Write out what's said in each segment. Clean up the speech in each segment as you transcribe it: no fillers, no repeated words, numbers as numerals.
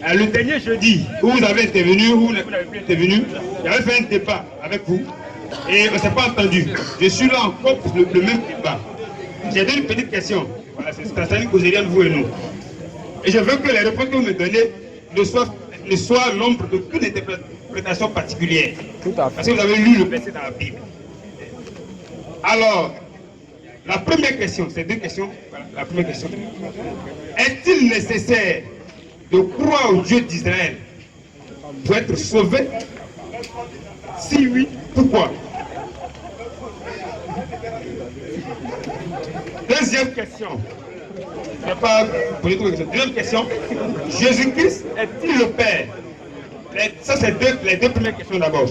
Le dernier jeudi, où vous avez intervenu, où vous n'avez plus intervenu, j'avais fait un débat avec vous et on ne s'est pas entendu. Je suis là encore pour le même débat. J'ai une petite question. Voilà, c'est une causerie entre vous et nous. Et je veux que les réponses que vous me donnez ne soient l'ombre de toute interprétation particulière. Tout à fait. Parce que vous avez lu le verset dans la Bible. Alors, la première question, c'est deux questions. Voilà, la première question. Est-il nécessaire de croire au Dieu d'Israël pour être sauvé? Si oui, pourquoi? Deuxième question. Je ne vais pas poser toutes les questions. Deuxième question. Jésus-Christ est-il le Père? Ça, c'est les deux premières questions d'abord.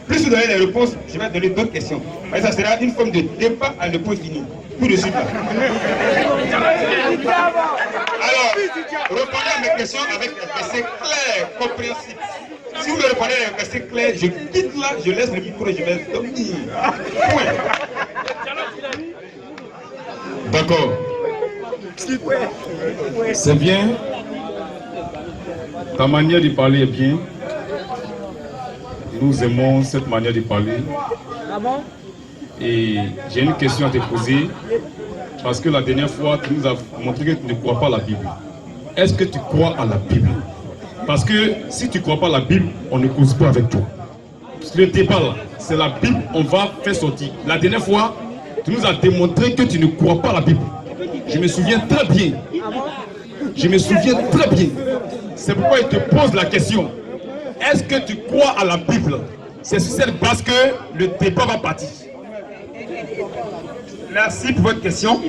Plus vous donnez les réponses, je vais donner d'autres questions. Mais ça sera une forme de débat à ne point fini. Tout de suite là. Alors, répondez à mes questions avec des versets clairs, compréhensibles. Si vous me répondez à des versets clairs, je quitte là, je laisse le micro et je vais dormir. D'accord. C'est bien. Ta manière de parler est bien. Nous aimons cette manière de parler. Et j'ai une question à te poser. Parce que la dernière fois, tu nous as montré que tu ne crois pas à la Bible. Est-ce que tu crois à la Bible? Parce que si tu ne crois pas à la Bible, on ne cause pas avec toi. Le débat là, c'est la Bible, on va faire sortir. La dernière fois, tu nous as démontré que tu ne crois pas à la Bible. Je me souviens très bien. Je me souviens très bien. C'est pourquoi il te pose la question. Est-ce que tu crois à la Bible? C'est sur cette base que le débat va partir. Merci pour votre question.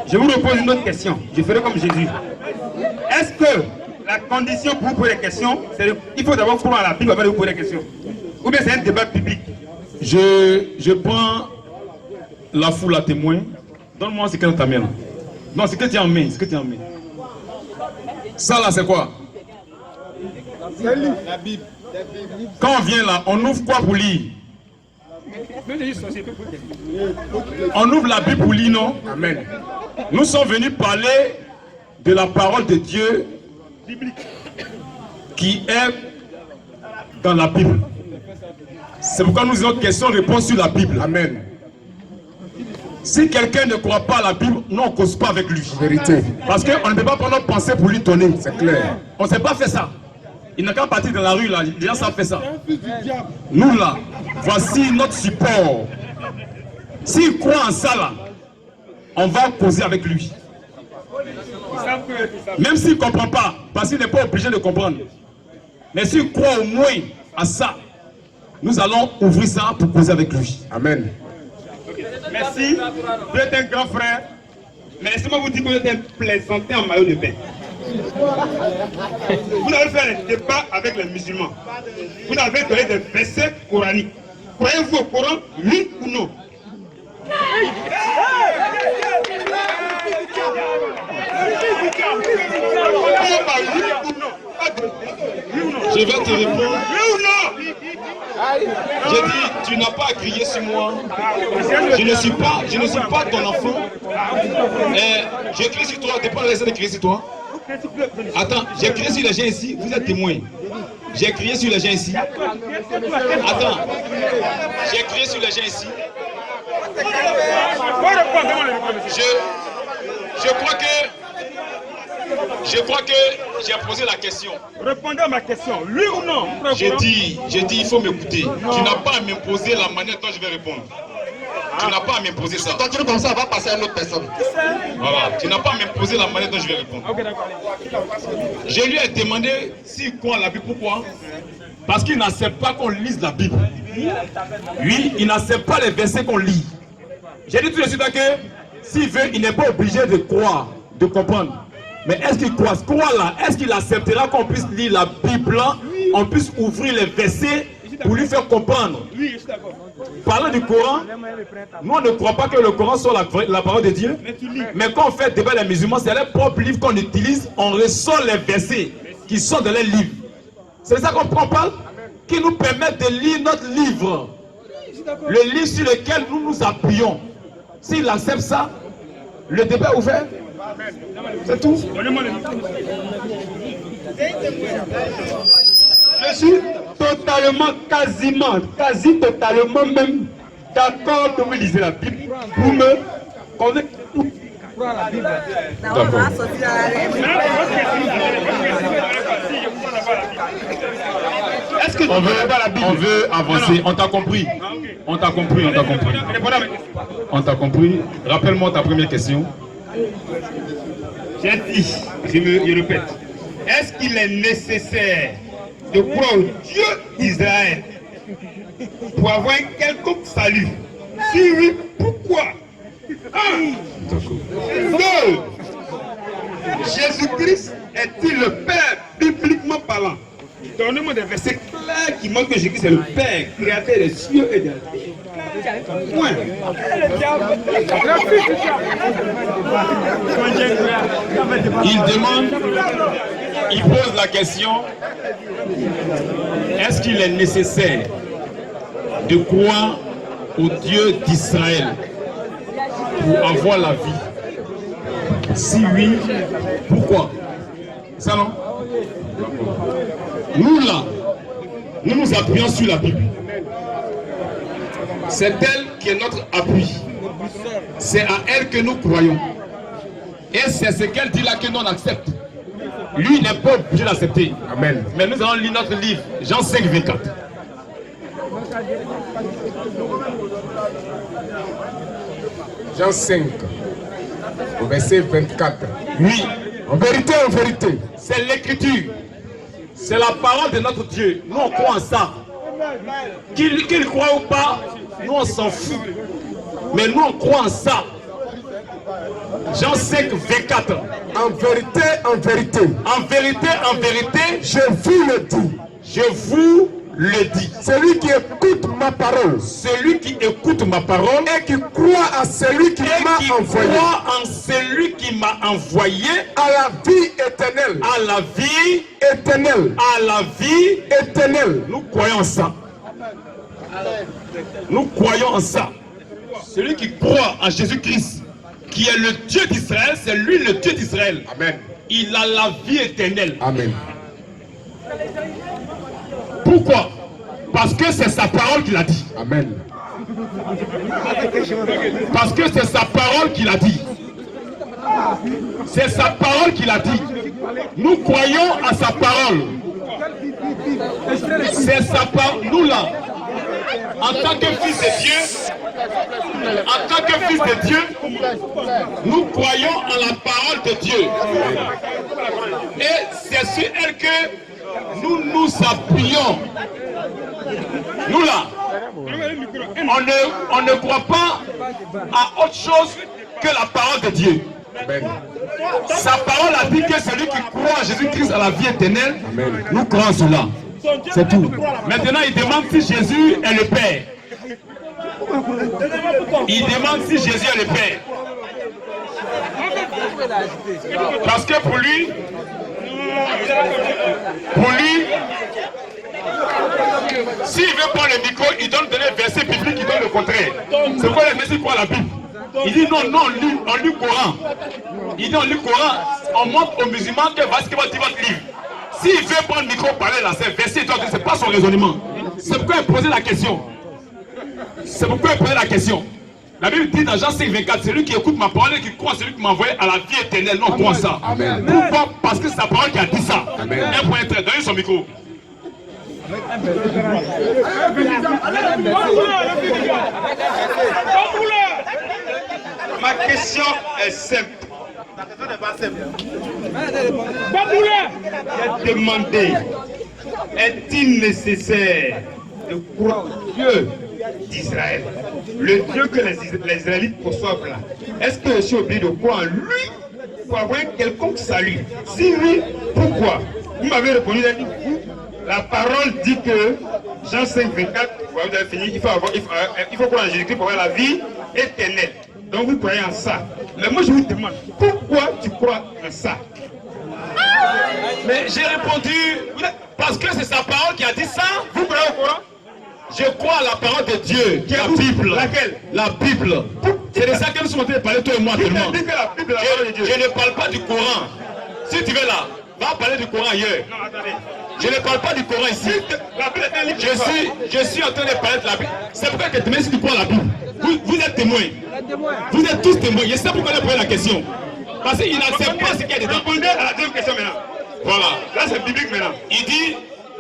Je vous repose une autre question. Je ferai comme Jésus. Est-ce que la condition pour vous poser des questions, c'est qu'il faut d'abord croire à la Bible avant de vous poser des questions? Ou bien c'est un débat public? Je prends la foule à témoin. Donne-moi ce que tu as dans ta main. Non, ce que tu as en main. Ce que tu as en main. Ça là, c'est quoi? La Bible. Quand on vient là, on ouvre quoi pour lire? On ouvre la Bible pour lire, non? Amen. Nous sommes venus parler de la parole de Dieu qui est dans la Bible. C'est pourquoi nous avons question-réponse sur la Bible. Amen. Si quelqu'un ne croit pas à la Bible, nous on ne cause pas avec lui. Vérité. Parce qu'on ne peut pas prendre notre pensée pour lui donner. C'est clair. On ne sait pas faire ça. Il n'a qu'à partir dans la rue là, les gens savent faire ça. Nous là, voici notre support. S'il croit en ça là, on va causer avec lui. Même s'il ne comprend pas, parce qu'il n'est pas obligé de comprendre. Mais s'il croit au moins à ça, nous allons ouvrir ça pour causer avec lui. Amen. Merci. Vous êtes un grand frère. Mais laissez-moi vous dire que vous êtes un plaisantin en maillot de bain. Vous avez fait un débat avec les musulmans. Vous avez donné des versets coraniques. Croyez-vous au Coran, oui ou non? Je vais te répondre. Oui ou non? J'ai dit, tu n'as pas à crier sur moi. Je ne suis pas ton enfant. J'ai crié sur toi, t'es pas laissé de crier sur toi. Attends, j'ai crié sur les gens ici, vous êtes témoins. J'ai crié sur les gens ici. Attends, j'ai crié sur les gens ici. Je crois que j'ai posé la question. Répondez à ma question, oui ou non? J'ai dit, il faut m'écouter. Tu n'as pas à m'imposer la manière dont je vais répondre. Tu n'as pas à m'imposer ça. Continue comme ça, on va passer à une autre personne. Voilà, tu n'as pas à m'imposer la manière dont je vais répondre. Je lui ai demandé s'il croit à la Bible. Pourquoi? Parce qu'il n'accepte pas qu'on lise la Bible. Lui, il n'accepte pas les versets qu'on lit. J'ai dit tout de suite que s'il veut, il n'est pas obligé de croire, de comprendre. Mais est-ce qu'il croit? Croire là, est-ce qu'il acceptera qu'on puisse lire la Bible, on puisse ouvrir les versets pour lui faire comprendre? Oui, je suis d'accord. Parlant du Coran, nous on ne croit pas que le Coran soit la parole de Dieu. Mais quand on fait débat des musulmans, c'est leur propre livre qu'on utilise, on ressort les versets qui sont dans les livres. C'est ça qu'on parle, qui nous permet de lire notre livre. Le livre sur lequel nous nous appuyons. S'il accepte ça, le débat est ouvert. C'est tout. Je suis totalement, quasi totalement même d'accord que vous lisez la Bible. Vous me connaissez tout. D'accord. Est-ce que On veut avancer. On t'a compris. On t'a compris. On t'a compris. Rappelle-moi ta première question. J'ai dit, je répète, est-ce qu'il est nécessaire de croire au Dieu d'Israël pour avoir un quelconque salut? Si oui, pourquoi? 1. 2. Jésus-Christ est-il le Père bibliquement parlant? Donnez-moi des versets clairs qui montrent que Jésus-Christ est le Père, créateur des cieux et de la terre. Point. Il pose la question, est-ce qu'il est nécessaire de croire au Dieu d'Israël pour avoir la vie? Si oui, pourquoi? Ça non? Nous là, nous nous appuyons sur la Bible. C'est elle qui est notre appui. C'est à elle que nous croyons. Et c'est ce qu'elle dit là que nous on accepte. Lui n'est pas obligé d'accepter. Amen. Mais nous allons lire notre livre, Jean 5, 24. Jean 5, au verset 24. Oui, En vérité, c'est l'écriture. C'est la parole de notre Dieu. Nous on croit en ça. Qu'il croit ou pas, nous on s'en fout. Mais nous on croit en ça. Jean 5, 24. en vérité, En vérité, je vous le dis. je vous le dis. Celui qui écoute ma parole Celui qui écoute ma parole et qui croit à celui qui et m'a qui envoyé croit en celui qui m'a envoyé à la vie éternelle. à la vie, Éternelle. à la vie. Éternelle. Nous croyons en ça. Nous croyons en ça. Celui qui croit en Jésus-Christ, qui est le Dieu d'Israël, c'est lui le Dieu d'Israël. Amen. Il a la vie éternelle. Amen. Pourquoi? Parce que c'est sa parole qu'il a dit. Amen. Parce que c'est sa parole qu'il a dit. C'est sa parole qu'il a dit. Nous croyons à sa parole. C'est sa parole. Nous là, en tant que fils de Dieu, nous croyons en la parole de Dieu. Et c'est sur elle que nous nous appuyons. Nous là, on ne croit pas à autre chose que la parole de Dieu. Amen. Sa parole a dit que celui qui croit en Jésus-Christ à la vie éternelle, Amen. nous croyons en cela. C'est tout. Maintenant, il demande si Jésus est le Père. Il demande si Jésus est le Père. Parce que pour lui, s'il veut prendre le micro, il donne des versets bibliques, il donne le contraire. C'est quoi les versets quoi la Bible? Il dit non, on lit le Coran. Il dit on lit le Coran, on montre aux musulmans que voici ce qu'il va dire votre livre. S'il veut prendre le micro, parler là, c'est verset, c'est pas son raisonnement. C'est pourquoi il posait la question. C'est pourquoi il posait la question. La Bible dit dans Jean 5, 24, celui qui écoute ma parole et qui croit celui qui m'a envoyé à la vie éternelle, non, croit ça. Amen. Pourquoi? Parce que c'est sa parole qui a dit ça. Amen. Un point très, donnez son micro. Ma question est simple. J'ai demandé, est-il nécessaire de croire au Dieu d'Israël, le Dieu que les Israélites reçoivent là? Est-ce que je suis obligé de croire en lui pour avoir un quelconque salut? Si oui, pourquoi? Vous m'avez répondu, la parole dit que Jean 5, 24, vous avez fini, il faut croire en Jésus-Christ pour avoir la vie éternelle. Donc vous croyez en ça. Mais moi je vous demande, pourquoi tu crois en ça? Mais j'ai répondu, parce que c'est sa parole qui a dit ça. Vous croyez au Coran? Je crois à la parole de Dieu, Qui est la où? Bible. Laquelle? La Bible. C'est de ça que nous sommes en train de parler, toi et moi, Qui t'a tellement. dit que la Bible est la parole de Dieu? Je ne parle pas du Coran. Si tu veux là, Va parler du Coran ailleurs. Non, attendez. Je ne parle pas du Coran ici. La Bible est un livre de foi. Je suis en train de parler de la Bible. C'est pourquoi que demain, si tu crois la Bible, vous êtes témoins. Vous êtes tous témoins. Je sais pourquoi il a posé la question. Parce qu'il n'accepte pas ce qu'il y a dedans. Répondez à la deuxième question maintenant. Voilà. Là, c'est biblique maintenant.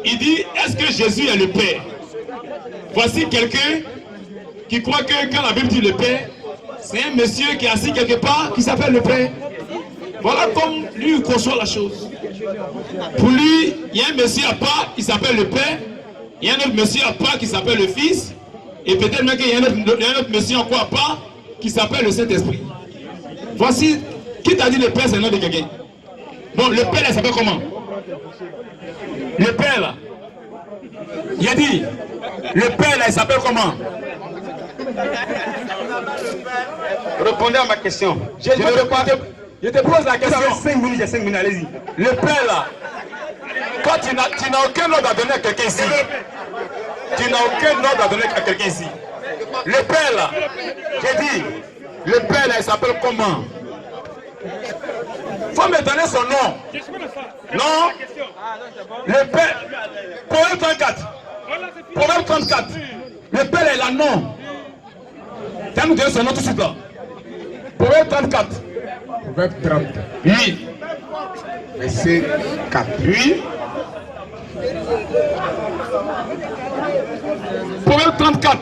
Il dit, est-ce que Jésus est le Père? Voici quelqu'un qui croit que quand la Bible dit le Père, c'est un monsieur qui est assis quelque part qui s'appelle le Père. Voilà comme lui il conçoit la chose. Pour lui, il y a un monsieur à part qui s'appelle le Père, il y a un autre monsieur à part qui s'appelle le Fils, et peut-être même qu'il y a un autre monsieur encore à part qui s'appelle le Saint-Esprit. Voici, qui t'a dit le Père c'est le nom de quelqu'un? Bon, le Père il s'appelle comment? Le Père là, il a dit, le Père là il s'appelle comment? Répondez à ma question. Je te pose la Vous question. avez 5 minutes, j'ai 5 minutes, allez-y. Le Père là, toi tu n'as aucun ordre à donner à quelqu'un ici. Tu n'as aucun ordre à donner à quelqu'un ici. Le Père là, j'ai dit, le Père là il s'appelle comment? Faut me donner son nom. Non? Le Père, Proverbe 34. Proverbe 34. Le Père là, il a nom. Tu vas nous donner son nom tout de suite là. Proverbe 34. Proverbe 30, Oui. verset 4. Oui. Proverbe 34.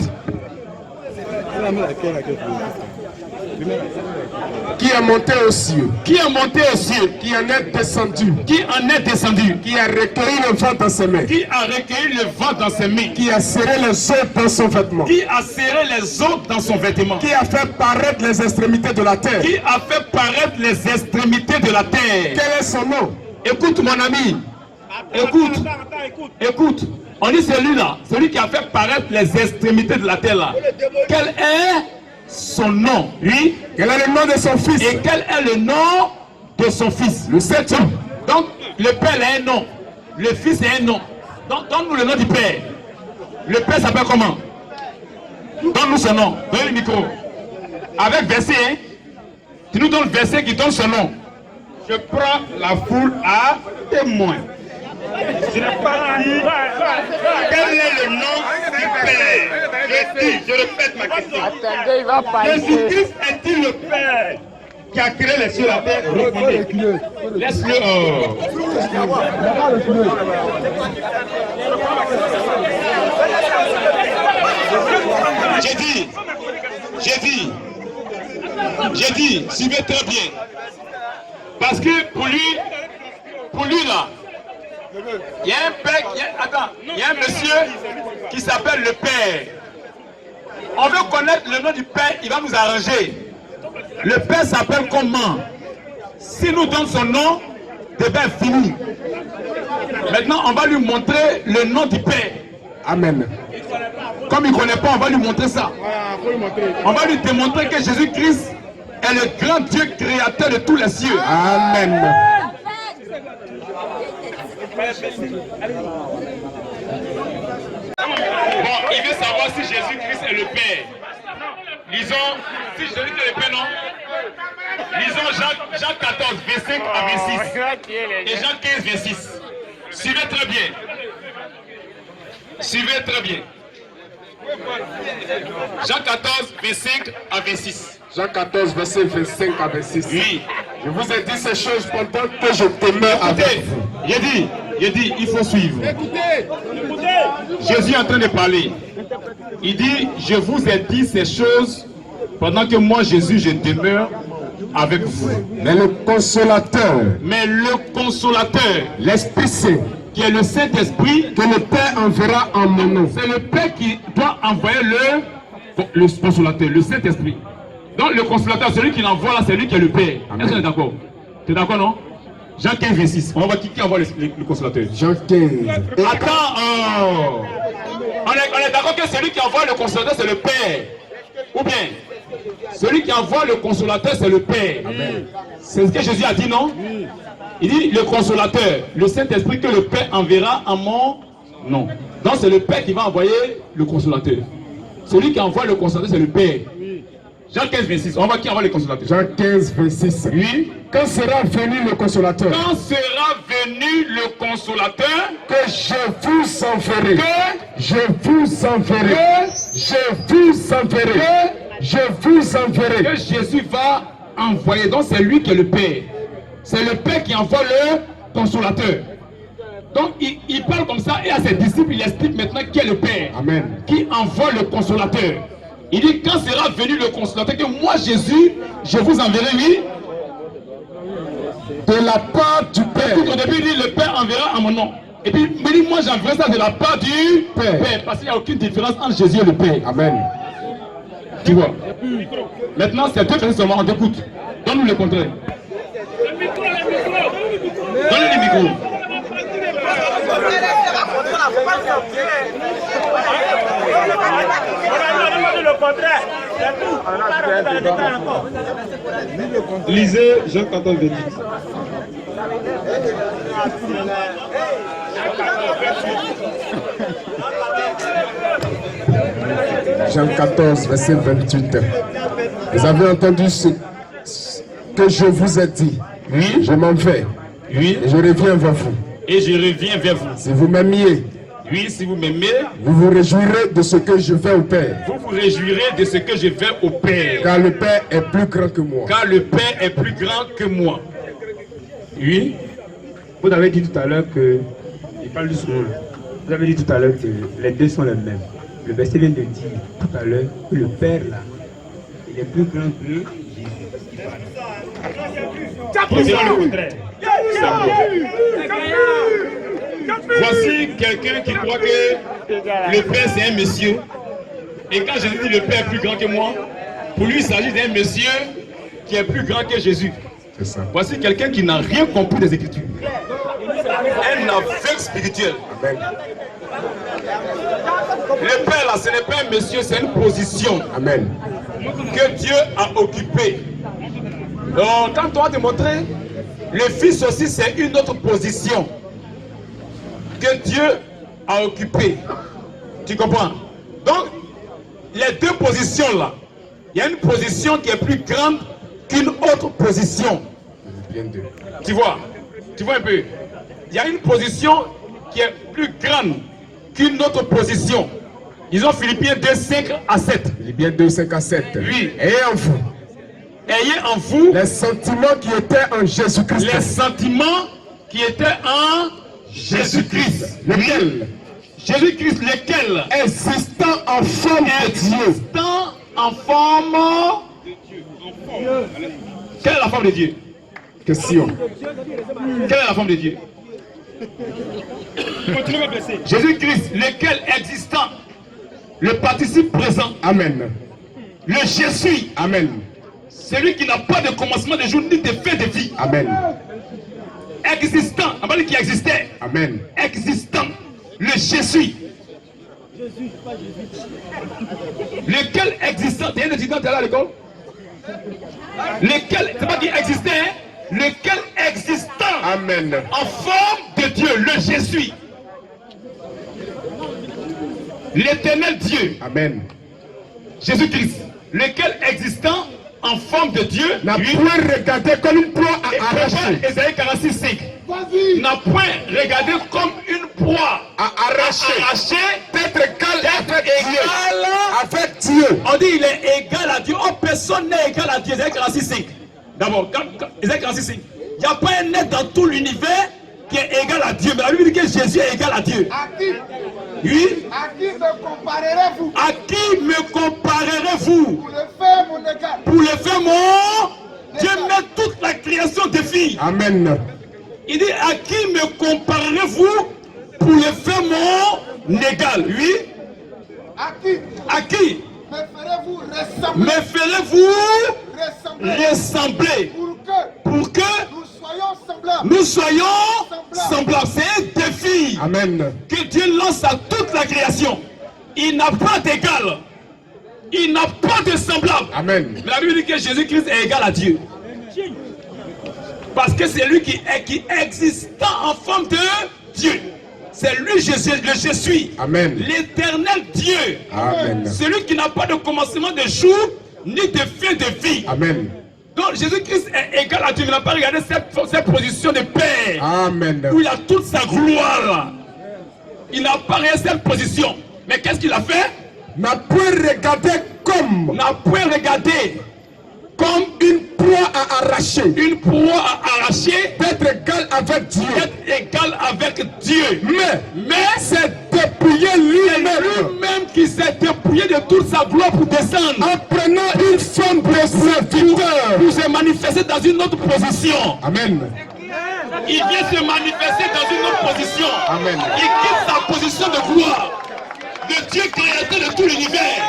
Qui est monté aux cieux, Qui est monté aux cieux? qui en est descendu, Qui en est descendu? qui a recueilli le vent dans ses mains, Qui a recueilli le vent dans ses mains? qui a serré les os dans son vêtement, Qui a serré les os dans son vêtement? qui a fait paraître les extrémités de la terre. Qui a fait paraître les extrémités de la terre? Quel est son nom? Écoute mon ami. Écoute. Écoute. On dit celui-là, celui qui a fait paraître les extrémités de la terre là. Quel est son nom? Oui. Quel est le nom de son fils? Et quel est le nom de son fils? Le septième. Donc, le père a un nom. Le fils a un nom. Donc, donne-nous le nom du père. Le père s'appelle comment? Donne-nous son nom. Donne le micro. Avec verset, hein? Tu nous donnes le verset qui donne son nom. Je prends la foule à témoin. Je n'ai pas dit quel est le nom du Père. Je dis, je répète ma question. Attendez, il va parler. Jésus-Christ est-il le Père qui a créé les cieux et la terre? Répondez. Laisse-le. J'ai dit, suivez très bien. Parce que pour lui là, il y a un père, il y a un monsieur qui s'appelle le Père. On veut connaître le nom du Père, il va nous arranger. Le Père s'appelle comment? S'il nous donne son nom, le débat est fini. Maintenant, on va lui montrer le nom du Père. Amen. Comme il ne connaît pas, on va lui montrer ça. On va lui démontrer que Jésus-Christ est le grand Dieu créateur de tous les cieux. Amen. Bon, il veut savoir si Jésus-Christ est le Père. Lisons, si Jésus est le Père, non? Lisons Jacques 14, 25 à 26. Et Jacques 15, 26. Suivez très bien. Suivez très bien. Jacques 14, 25 à 26. Jean 14, verset 25 à 26. Oui. Je vous ai dit ces choses pendant que je demeure avec Écoutez, vous. j'ai dit, il faut suivre. Jésus est en train de parler. Il dit, je vous ai dit ces choses pendant que moi, Jésus, je demeure avec vous. Mais le consolateur, Mais le consolateur, l'Esprit Saint, qui est le Saint-Esprit, que le Père enverra en mon nom, c'est le Père qui doit envoyer le consolateur, le Saint-Esprit. Donc le consolateur, celui qui l'envoie là, c'est lui qui est le Père. Est-ce qu'on est d'accord? Tu es d'accord, non? Jean 15, 26. On va voir qui envoie le consolateur. Jean 15. Attends, on est d'accord que celui qui envoie le consolateur, c'est le Père. Ou bien, celui qui envoie le consolateur, c'est le Père. C'est ce que Jésus a dit, non? Il dit le consolateur, le Saint-Esprit que le Père enverra en mon nom. Donc c'est le Père qui va envoyer le consolateur. Celui qui envoie le consolateur, c'est le Père. Jean 15, 26. On va qui envoie le consolateur? Jean 15, 26. Oui. Quand sera venu le consolateur? Quand sera venu le consolateur? Que je vous enverrai. Que je vous enverrai. Je vous enverrai. Je vous enverrai. Que Jésus va envoyer. Donc c'est lui qui est le Père. C'est le Père qui envoie le consolateur. Donc il parle comme ça et à ses disciples il explique maintenant qui est le Père. Amen. Qui envoie le consolateur. Il dit quand sera venu le consolateur, que moi Jésus, je vous enverrai lui. De la part du Père. Au début il dit le Père enverra en mon nom. Et puis il dit moi j'enverrai ça de la part du Père. Parce qu'il n'y a aucune différence entre Jésus et le Père. Amen. Tu vois. Maintenant c'est deux personnes seulement, on t'écoute. Donne-nous le contraire. Donne-lui le micro. Lisez Jean 14, 28. Jean 14, verset 28. Vous avez entendu ce que je vous ai dit. Oui. Je m'en vais. Oui. Et je reviens vers vous. Et je reviens vers vous. Si vous m'aimiez, oui, si vous m'aimez, vous vous réjouirez de ce que je vais au Père. Vous vous réjouirez de ce que je vais au Père. Car le Père est plus grand que moi. Car le Père est plus grand que moi. Oui. Vous avez dit tout à l'heure que, il parle du son, vous avez dit tout à l'heure que les deux sont les mêmes. Le verset vient de dire tout à l'heure que le Père là, il est plus grand que Jésus. C'est le contraire. Voici quelqu'un qui croit que le Père c'est un monsieur. Et quand Jésus dit le Père est plus grand que moi, pour lui il s'agit d'un monsieur qui est plus grand que Jésus. C'est ça. Voici quelqu'un qui n'a rien compris des Écritures. Un aveugle spirituel. Amen. Le Père là, ce n'est pas un monsieur, c'est une position. Amen. Que Dieu a occupée. Donc quand on va te montrer, le Fils aussi c'est une autre position que Dieu a occupée. Tu comprends? Donc, les deux positions là, il y a une position qui est plus grande qu'une autre position. Tu vois un peu? Il y a une position qui est plus grande qu'une autre position. Disons Philippiens 2, 5 à 7. Philippiens 2, 5 à 7. Oui. Ayez en vous. Ayez en vous les sentiments qui étaient en Jésus-Christ. Les sentiments qui étaient en Jésus-Christ. Lesquels? Jésus-Christ, lesquels? Existant en forme de Dieu. Existant en forme de Dieu. Quelle est la forme de Dieu? Question. Quelle est la forme de Dieu? Continuez à blesser. Jésus-Christ, lequel existant? Le participe présent. Amen. Le je suis. Amen. Celui qui n'a pas de commencement de jour ni de fin de vie. Amen. Existant. On va dire qui existait. Amen. Existant. Le je suis. Lequel existant. Tu es un étudiant, tu es là à l'école? Lequel, c'est pas qui existait, hein? Lequel existant. Amen. En forme de Dieu, le je suis. L'éternel Dieu. Amen. Jésus-Christ. Lequel existant en forme de Dieu. N'a point regardé comme une proie à arracher. Esaïe 46, 5. N'a point regardé comme une proie à arracher. D'être égal avec Dieu. On dit il est égal à Dieu. Oh, personne n'est égal à Dieu. Esaïe 46, 5. D'abord, Esaïe 46, 5. Il n'y a pas un être dans tout l'univers qui est égal à Dieu. Mais la Bible dit que Jésus est égal à Dieu. À qui? Oui. À qui me comparerez-vous? À qui me comparerez-vous? Pour le faire mon égal. Pour le faire mon... Dieu met toute la création de filles. Amen. Il dit à qui me comparerez-vous pour le faire mon égal? Oui. À qui? À qui? Me ferez-vous ressembler? Me ferez-vous ressembler? Pour que nous soyons semblables. C'est un défi. Amen. Que Dieu lance à toute la création. Il n'a pas d'égal. Il n'a pas de semblable. Amen. Mais la Bible dit que Jésus-Christ est égal à Dieu. Parce que c'est lui qui est existant en forme de Dieu. C'est lui le je suis. Amen. L'éternel Dieu. Amen. Celui qui n'a pas de commencement de jour ni de fin de vie. Amen. Donc Jésus-Christ est égal à Dieu. Il n'a pas regardé cette position de Père. Amen. Où il a toute sa gloire. Il n'a pas regardé cette position. Mais qu'est-ce qu'il a fait? N'a point regardé comme une proie à arracher. Une proie à arracher. D'être égal avec Dieu. D'être égal avec Dieu. Mais c'est dépouillé lui-même. Lui-même qui s'est dépouillé de toute sa gloire pour descendre. En prenant une forme de serviteur. Pour se manifester dans une autre position. Amen. Il vient se manifester dans une autre position. Amen. Il quitte sa position de gloire. De Dieu créateur de tout l'univers.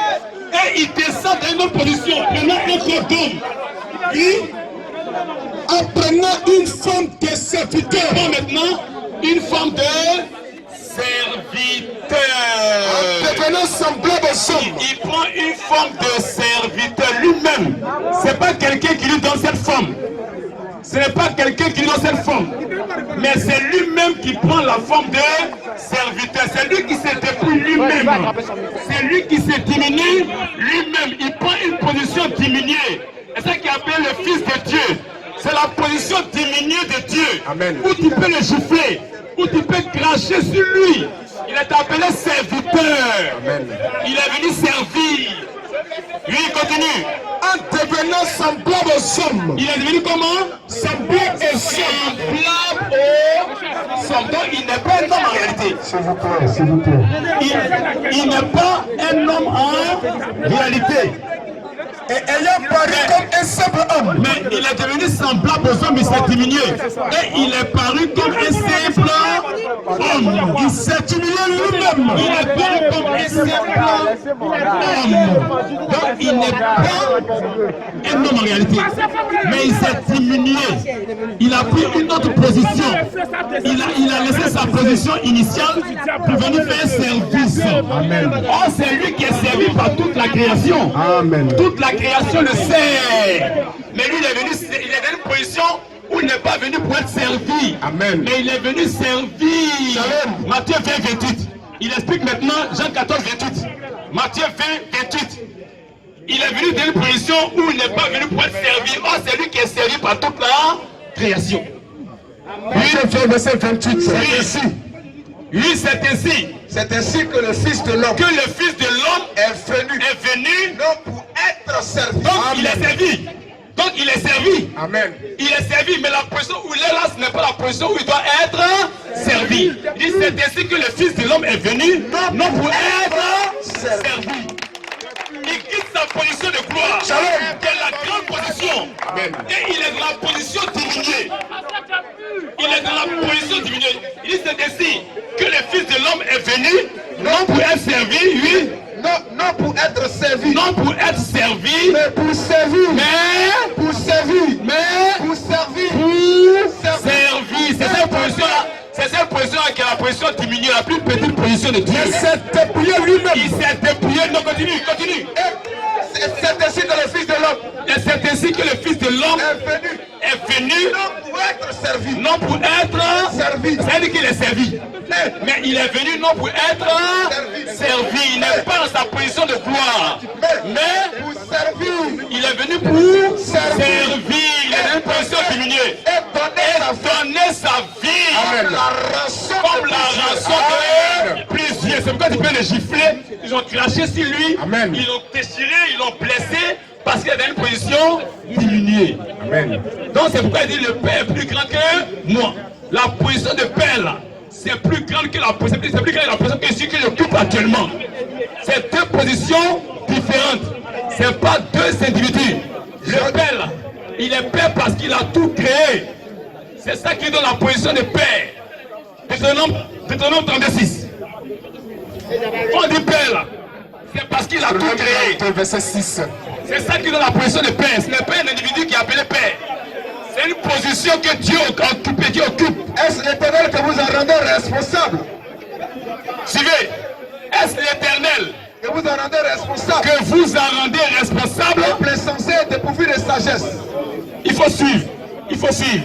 Et il descend dans une autre position. Prenant un corps d'homme. En prenant une forme de serviteur. Prend maintenant une forme de serviteur. En devenant semblable aux hommes. Il prend une forme de serviteur lui-même. Ce n'est pas quelqu'un qui lui donne cette forme. Ce n'est pas quelqu'un qui lui donne cette forme. Mais c'est lui-même qui prend la forme de serviteur. C'est lui qui se dépouille lui-même. C'est lui qui se diminue lui-même. Il prend une position diminuée. C'est ça qui appelle le Fils de Dieu. C'est la position diminuée de Dieu. Amen. Où tu peux le gifler. Où tu peux cracher sur lui. Il est appelé serviteur. Amen. Il est venu servir. Oui, il continue. En devenant semblable aux hommes. Il est devenu comment? Semblable aux hommes. Semblable aux hommes. Donc il n'est pas un homme en réalité. S'il vous plaît. Il n'est pas un homme en réalité. Et ayant paru comme un simple homme. Mais il est devenu semblable aux hommes, il s'est diminué. Et il est paru comme un simple homme. Il s'est humilié lui-même. Il est paru comme un simple homme. Donc il n'est pas un homme en réalité. Mais il s'est diminué. Il a pris une autre position. Il a laissé sa position initiale pour venir faire un service. Amen. Or c'est lui qui est servi par toute la création. Amen. Toute la création le sait. Mais lui, il est dans une position où il n'est pas venu pour être servi. Amen. Mais il est venu servir. Shalom. Matthieu 20, 28. Il explique maintenant Jean 14, 28. Matthieu 20, 28. Il est venu dans une position où il n'est pas venu pour être servi. Or, c'est lui qui est servi par toute la création. Oui, verset 28. C'est ainsi. Oui, c'est ainsi. C'est ainsi que le Fils de l'homme Que le Fils de l'homme est venu non pour être servi. Donc il est servi. Donc il est servi. Amen. Il est servi, mais la position où il est là, ce n'est pas la position où il doit être servi. Il dit c'est ainsi que le Fils de l'homme est venu, non pour être servi. Il quitte sa position de gloire, qui est la grande position. Amen. Et il est dans la position diminuée. Il est dans la position diminuée. Il dit c'est ainsi que le Fils de l'homme est venu, non pour être servi, oui. Non pour être servi. Non pour être servi, Mais pour servir. mais Pour servir. mais Pour servir. pour servir. C'est cette position-là. C'est cette position-là qui est la position diminuée, la plus petite position de Dieu. Il s'est dépouillé lui-même. Il s'est dépouillé. Non, continue. C'est ainsi que le Fils de l'homme Et c'est ainsi que le Fils de l'homme est venu. est venu, Non pour être servi. non pour être Servi. C'est-à-dire qu'il est servi. Mais il est venu non pour être servi. Il n'est pas dans sa position de gloire. Mais Pour servir. il est venu pour servir. Il est dans une position diminuée. Et donner sa vie. Donner sa vie. Comme la rançon. Comme la rançon de plusieurs. C'est pourquoi tu peux le gifler. Ils ont craché sur lui. Amen. Ils l'ont déchiré, ils l'ont blessé. Parce qu'il est dans une position diminuée. Amen. Donc c'est pourquoi il dit le Père est plus grand que moi. La position de Père là, c'est plus grand que la position. C'est plus grand que la position que j'occupe actuellement. C'est deux positions différentes. C'est pas deux individus. Le Père là, il est Père parce qu'il a tout créé. C'est ça qui donne la position de Père. Deutéronome 36. On dit Père là, c'est parce qu'il a tout créé. Verset 6. C'est ça qui donne la position de Père. Ce n'est pas un individu qui est appelé Père. C'est une position que Dieu occupe et qui occupe. Est-ce l'Éternel que vous en rendez responsable? Suivez. Est-ce l'Éternel Que vous en rendez responsable? que vous en rendez responsable? Le peuple censé est dépourvu de sagesse. Il faut suivre. Il faut suivre.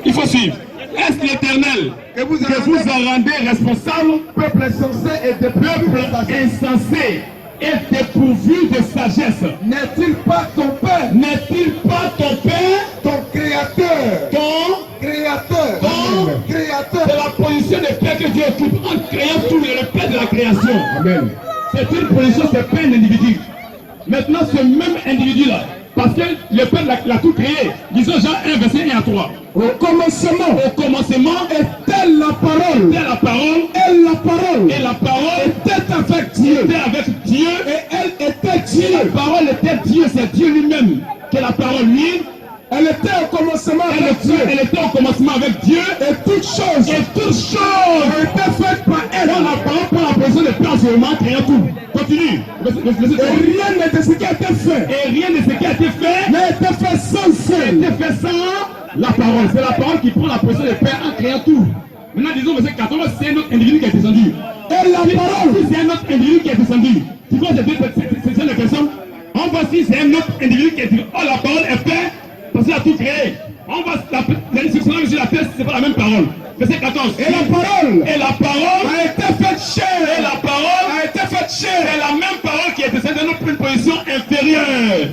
Il faut suivre. Est-ce l'Éternel que vous en rendez responsable? Le peuple censé est dépourvu de Peuple sagesse. insensé est dépourvu de sagesse. N'est-il pas ton Père, N'est-il pas ton Père, ton Créateur, ton Créateur, Ton- Créateur? C'est la position de Père que Dieu occupe en créant tout le Père de la création. Amen. C'est une position, c'est pas un individu. Maintenant, ce même individu-là, parce que le Père l'a tout créé, disons Jean 1, verset 1 à 3. Au commencement Au commencement, était la parole. était la parole, Et la parole et la parole était avec Dieu. était avec Dieu, Et elle était la Dieu. parole était Dieu, c'est Dieu lui-même. Que la parole, lui, Elle était au commencement elle avec Dieu. était au commencement avec Dieu, Et toutes choses et toutes choses étaient faites par elle. dans la parole prend la position de Père en ce moment, créant tout. Continue. Et rien de ce qui a été fait Et rien de ce qui a été fait n'a été fait sans a elle. été fait sans la parole. C'est la parole qui prend la position de Père en créant tout. Maintenant, disons, verset 14, c'est un autre individu qui est descendu. Et la parole Si c'est un autre individu qui est descendu, tu vois, c'est la question. On voit si c'est un autre individu qui est descendu. Oh, la parole est Père, parce qu'il a tout créé. On va l'instruction sur la terre, c'est pas la même parole. Verset 14. Et la parole Et la parole a été faite chair. et la parole A été faite chair. c'est la même parole qui est descendue dans une position inférieure.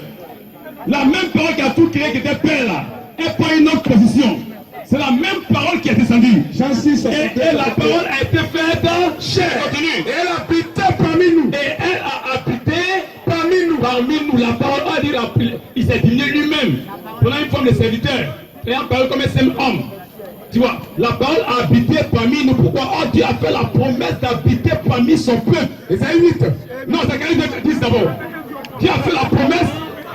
La même parole qui a tout créé, qui était Père là, et pas une autre position. C'est la même parole qui est descendue. Jean 6, Et la parole a été faite chair. Continue. Et elle habitait parmi nous. Et elle a habité parmi nous. Parmi nous, la parole a dit, il s'est digné lui-même. Prenant une forme de serviteur, et en parole comme un seul homme. Tu vois, la parole a habité parmi nous. Pourquoi? Oh, Dieu a fait la promesse d'habiter parmi son peuple. Esaïe 8. Non, Zacharie 10 d'abord. Dieu a fait la promesse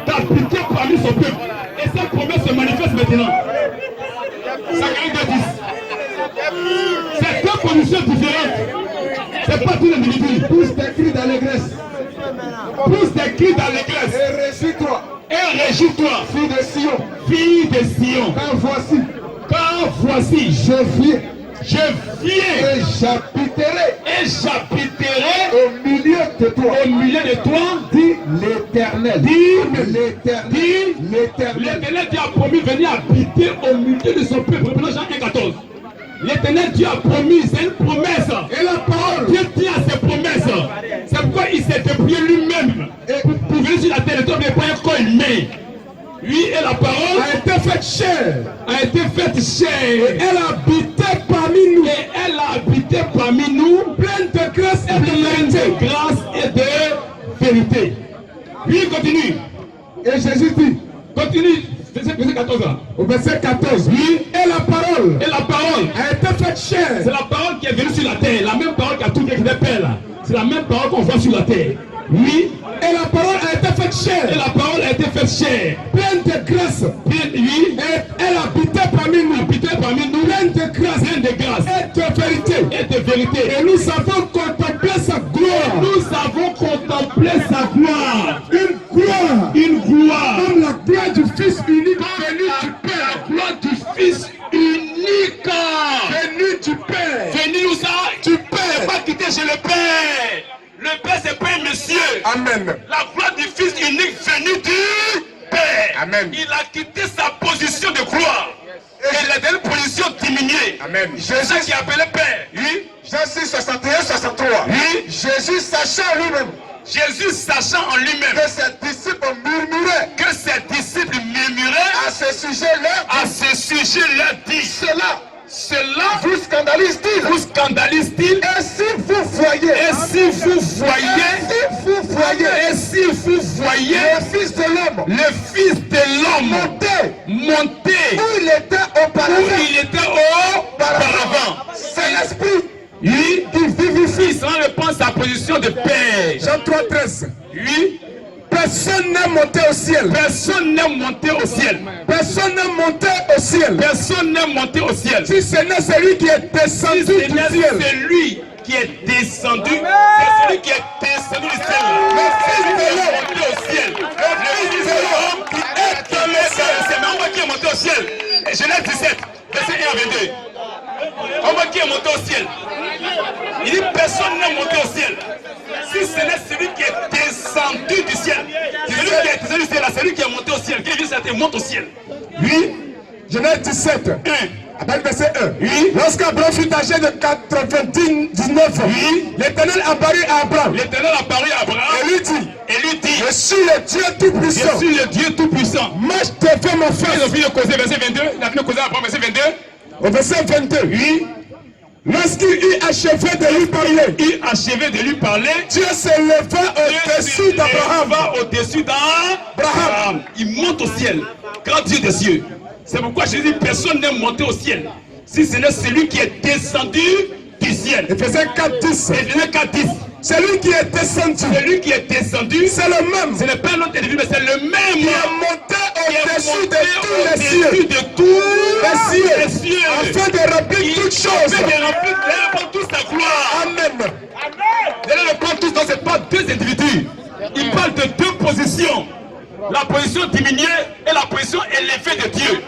d'habiter parmi son peuple. Et cette promesse se manifeste maintenant. Zacharie 10. C'est deux positions différentes. C'est pas tout l'individu. Tous des cris d'allégresse. Pousse des cris d'allégresse. Et réjouis-toi, Et réjouis-toi, fille de Sion, fille de Sion. car voici, Car voici, je viens je viens et j'habiterai et j'habiterai au milieu de toi, au milieu de toi. dit l'Éternel. Dit L'Éternel. Dit L'Éternel. l'Éternel Dieu a promis de venir habiter au milieu de son peuple. Reprenons Jean 1,14. L'éternel Dieu a promis, c'est une promesse. Et la parole Dieu tient à ses promesses. C'est pourquoi il s'est dépouillé lui-même pour venir sur la terre. Le temps n'est pas un corps humain. Lui et la parole a été faite chair. a été faite chair. Elle habitait parmi nous. Et elle a habité parmi nous, Pleine de grâce et de pleine vérité. de grâce et de vérité. Lui continue. Et Jésus dit, Continue. Verset 14 là. au verset 14, Oui. et la parole Et la parole. a été faite chair. C'est la parole qui est venue sur la terre. La même parole qui a tout créé qui était Père là. C'est la même parole qu'on voit sur la terre. Oui. Et la parole a été faite Et chair. la parole a été faite chair. Pleine de grâce. Bien, oui. Et elle habitait parmi nous. Habité parmi nous. Pleine de grâce Pleine de grâce et de vérité. et de vérité. Et nous avons contemplé sa gloire. Nous avons contemplé sa gloire. Une gloire Une gloire. comme la gloire du Fils unique venu La du Père. gloire du Fils unique. Venu du Père. Venu nous a du Père. Pas quitté chez le Père. Le Père c'est pas un monsieur. Amen. La gloire du Fils unique venu du Père. Amen. Il a quitté sa position de gloire. Et il est dans une position diminuée. Amen. C'est ça qui est appelé Père. Oui. Jean 6, 61, 63. Oui. Jésus sachant lui-même Jésus sachant en lui-même que ses disciples murmuraient que ses disciples murmuraient à ce sujet-là, à ce sujet leur dit cela vous scandalise-t-il? vous scandalise-t-il? Et si vous voyez, Et si vous voyez et si vous voyez le Fils de l'homme monter monter où il était où auparavant, il était auparavant. c'est l'esprit Lui qui vivifie sans reprendre sa position de Père. Jean 3, 13. Lui, Personne n'est monté au ciel. personne n'est monté au ciel. Personne n'est monté au ciel. Personne n'est monté au ciel. Si ce n'est celui qui est descendu Si du c'est ciel. celui qui est descendu, c'est celui qui est descendu du ciel. C'est celui qui est monté au ciel. Le Fils de l'homme qui est dans le ciel. C'est même moi qui est monté au ciel. Genèse 17, verset 1 à 22. On voit qui est monté au ciel. Il dit personne n'est monté au ciel. Si ce n'est celui qui est descendu du ciel. Celui qui est descendu du ciel, c'est celui qui est monté au ciel. Qui est venu sur la terre monte au ciel. Oui. Genèse 17. 1. Abaye verset 1. Oui. Lorsqu'Abraham fut âgé de 99 ans, Oui. l'Éternel apparut à Abraham L'Éternel apparut à Abraham et lui dit, je je suis le Dieu Tout-Puissant. suis le Dieu Tout-Puissant. Marche devant ma Ils ont face. fini de causer, verset 22. Il a fini de causer à Abraham, verset 22. Au verset 22. Oui. Lorsqu'il eut achevé de lui parler, Il achevait de lui parler. Dieu s'éleva au-dessus d'Abraham. Va au-dessus d'Abraham. Il monte au ciel. Grand Dieu des cieux. C'est pourquoi Jésus dit personne n'est monté au ciel. Si ce n'est celui qui est descendu du ciel. Éphésiens 4:10. Éphésiens 4:10. Celui qui est descendu, Celui qui est descendu, c'est le même. ce n'est pas un autre individu, mais c'est le même. Qui est monté au-dessus de tous les Au-dessus cieux. de tous Les cieux. Afin de remplir toutes choses. Afin de remplir toute sa gloire. Amen. D'ailleurs, le prend tous, donc c'est pas deux individus. Il parle de deux positions. La position diminuée et la position élevée de Dieu.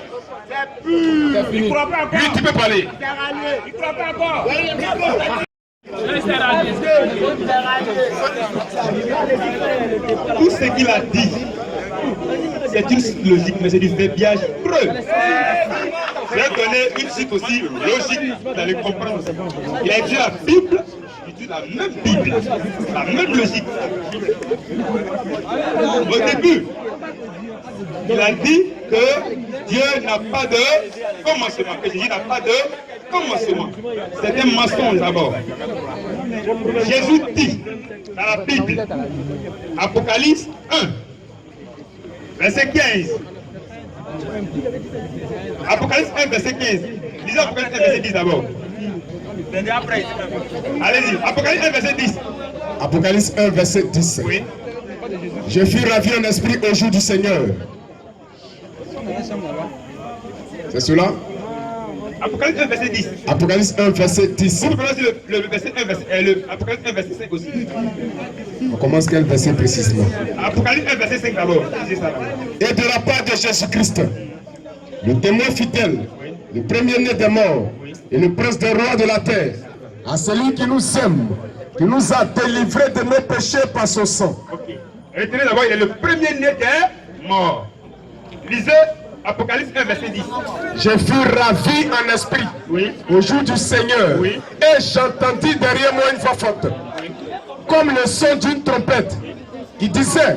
Il ne croit pas encore. Lui, tu peux parler. Il ne croit pas encore. Tout ce qu'il a dit, c'est une logique, mais c'est du verbiage preux. Je vais donner une suite aussi logique, vous allez comprendre. Il a écrit la Bible, il dit la même Bible, la même logique. Au début, il a dit que Dieu n'a pas de commencement, que Jésus n'a pas de commencement. C'est un mensonge d'abord. Jésus dit dans la Bible, Apocalypse 1, verset 15. Apocalypse 1, verset 15. Lisez Apocalypse 1, verset 10 d'abord. Allez-y, Apocalypse 1, verset 10. Apocalypse 1, verset 10. Oui. Je fus ravi en esprit au jour du Seigneur. C'est cela? Apocalypse 1, verset 10. Apocalypse 1, verset 10. Vous prononcer le verset 1, Apocalypse 1, verset 5 aussi. On commence quel verset précisément? Apocalypse 1, verset 5 d'abord. Lisez ça d'abord. Et de la part de Jésus-Christ, le témoin fidèle, le premier-né des morts et le prince des rois de la terre, à celui qui nous aime, qui nous a délivrés de nos péchés par son sang. Ok. Retenez d'abord, il est le premier-né des morts. Lisez Apocalypse 1, verset 10. Je fus ravi en esprit au jour du Seigneur, Oui. et j'entendis derrière moi une voix forte, comme le son d'une trompette, qui disait,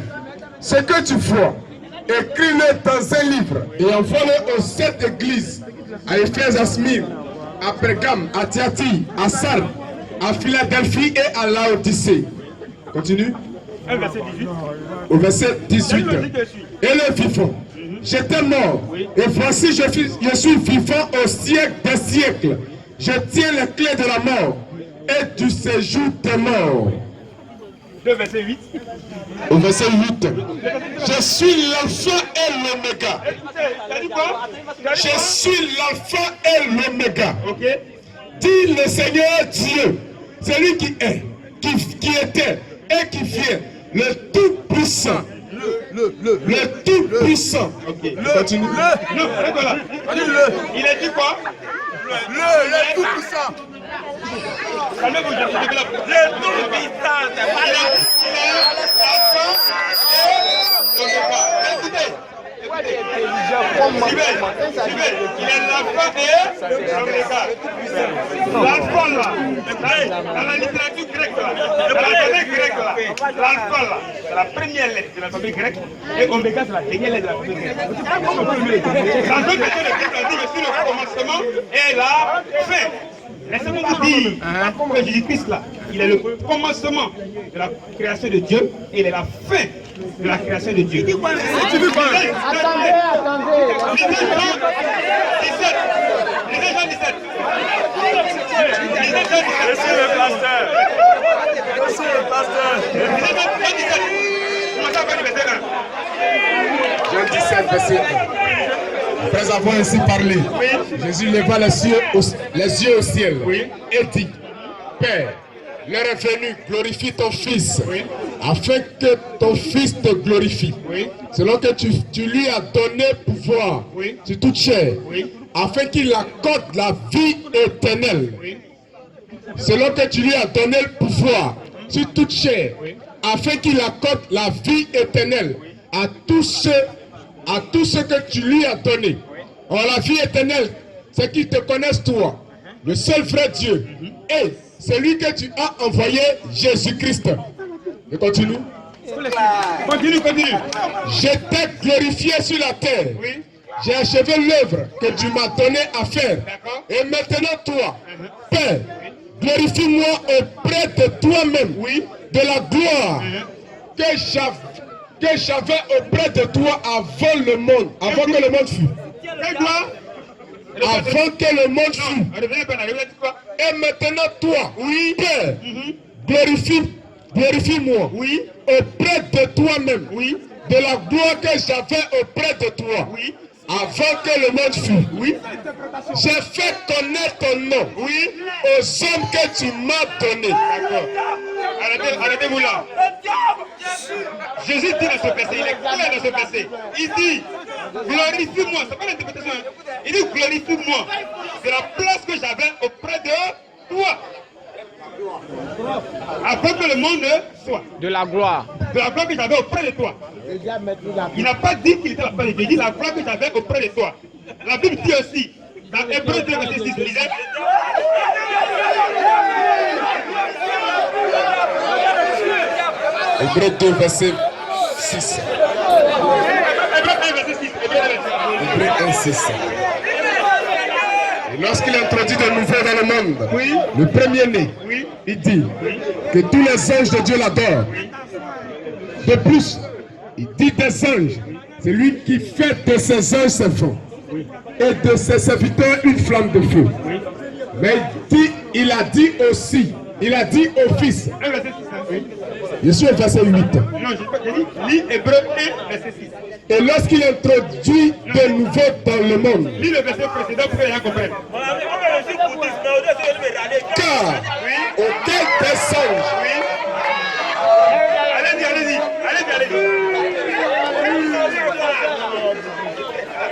ce que tu vois, écris-le dans un livre et envoie-le aux 7 églises, à Éphèse, à Smyrne, à Pergame, à Thyatire, à Sardes, à Philadelphie et à Laodicée. Continue. 1, verset 18. Au verset 18. logique dessus. Et le vivant. J'étais mort. Et voici, je suis vivant au siècle des siècles. Je tiens les clés de la mort et du séjour des morts. 2, verset 8. Au verset 8. Je suis l'alpha et l'oméga. T'as dit quoi? Je suis l'alpha et l'oméga. Ok. Dit le Seigneur Dieu, celui qui est, qui était et qui vient, le Tout-Puissant. Le Tout-Puissant. Ok. Continue. Non, arrête là. Il a dit quoi? Le Tout-Puissant. Calmez-vous, je vous développe. Le Tout-Puissant, c'est pas là. Écoutez. Il est l'alpha et l'oméga. L'alpha là, dans la littérature grecque là, dans l'alphabet grec là, l'alpha là, c'est la première lettre de l'alphabet grec et oméga c'est la dernière lettre de l'alphabet grec. Dans d'autres versions, le grec a dit que sur le commencement et la fin. Laissez-moi vous dire que Jésus-Christ là, il est le commencement de la création de Dieu et il est la fin de la création de Dieu. Tu veux quoi? Attendez. Lisez Jean 17. Lisez Jean 17. Lisez Jean 17. Monsieur le pasteur. Monsieur le pasteur. Lisez Jean 17. Commencez à faire du verset 1. Jean 17, verset 1. Après avoir ainsi parlé, Jésus leva les yeux au ciel et dit, Père, l'heure est venue, glorifie ton Fils, afin que ton Fils te glorifie, selon que tu lui as donné pouvoir sur toute chair, afin qu'il accorde la vie éternelle, selon que tu lui as donné le pouvoir sur toute chair, afin qu'il accorde la vie éternelle à tous ceux que tu lui as donné. Or la vie éternelle c'est qu'ils te connaissent toi, le seul vrai Dieu, et celui que tu as envoyé, Jésus-Christ. Et continue. Continue, continue. Je t'ai glorifié sur la terre. Oui. J'ai achevé l'œuvre que tu m'as donné à faire. D'accord. Et maintenant, toi, Père, glorifie-moi auprès de toi-même, oui, de la gloire que j'avais auprès de toi avant le monde, avant que le monde fût. Quelle gloire? Avant que le monde fût. Revenez pas, revenez quoi? Et maintenant, toi, Oui. Père, glorifie-moi, Oui. auprès de toi-même, Oui. de la gloire que j'avais auprès de toi. Oui. Avant que le monde fût. Oui. J'ai fait connaître ton nom, oui, aux hommes que tu m'as donnés. D'accord. Arrêtez-vous là. Jésus dit dans ce verset, il est clair dans ce verset. Il dit, glorifie-moi. C'est pas l'interprétation. Il dit, glorifie-moi. C'est la place que j'avais auprès de toi. Avant que le monde soit. De la gloire. De la gloire que j'avais auprès de toi. Il n'a pas dit qu'il était la place de Dieu. Il dit la gloire que j'avais auprès de toi. La Bible dit aussi, dans Hébreux 2, verset 6, lisez. Hébreux 2, verset 6. Hébreux 1, verset 6. Hébreux 1, 6. Et lorsqu'il introduit de nouveau dans le monde, Oui. le premier-né, Oui. il dit que tous les anges de Dieu l'adorent. De plus, il dit des anges, c'est lui qui fait de ses anges ses feux et de ses serviteurs une flamme de feu. Mais il a dit aussi, il a dit au Fils. 1, verset 6. Oui. Je suis au verset 8. Non, j'ai dit, lis Hébreux 1, verset 6. Et lorsqu'il introduit de nouveau dans le monde, Lis le verset précédent pour que les gens comprennent. car auquel des anges, Oui. Allez-y, allez-y. Allez-y, allez-y.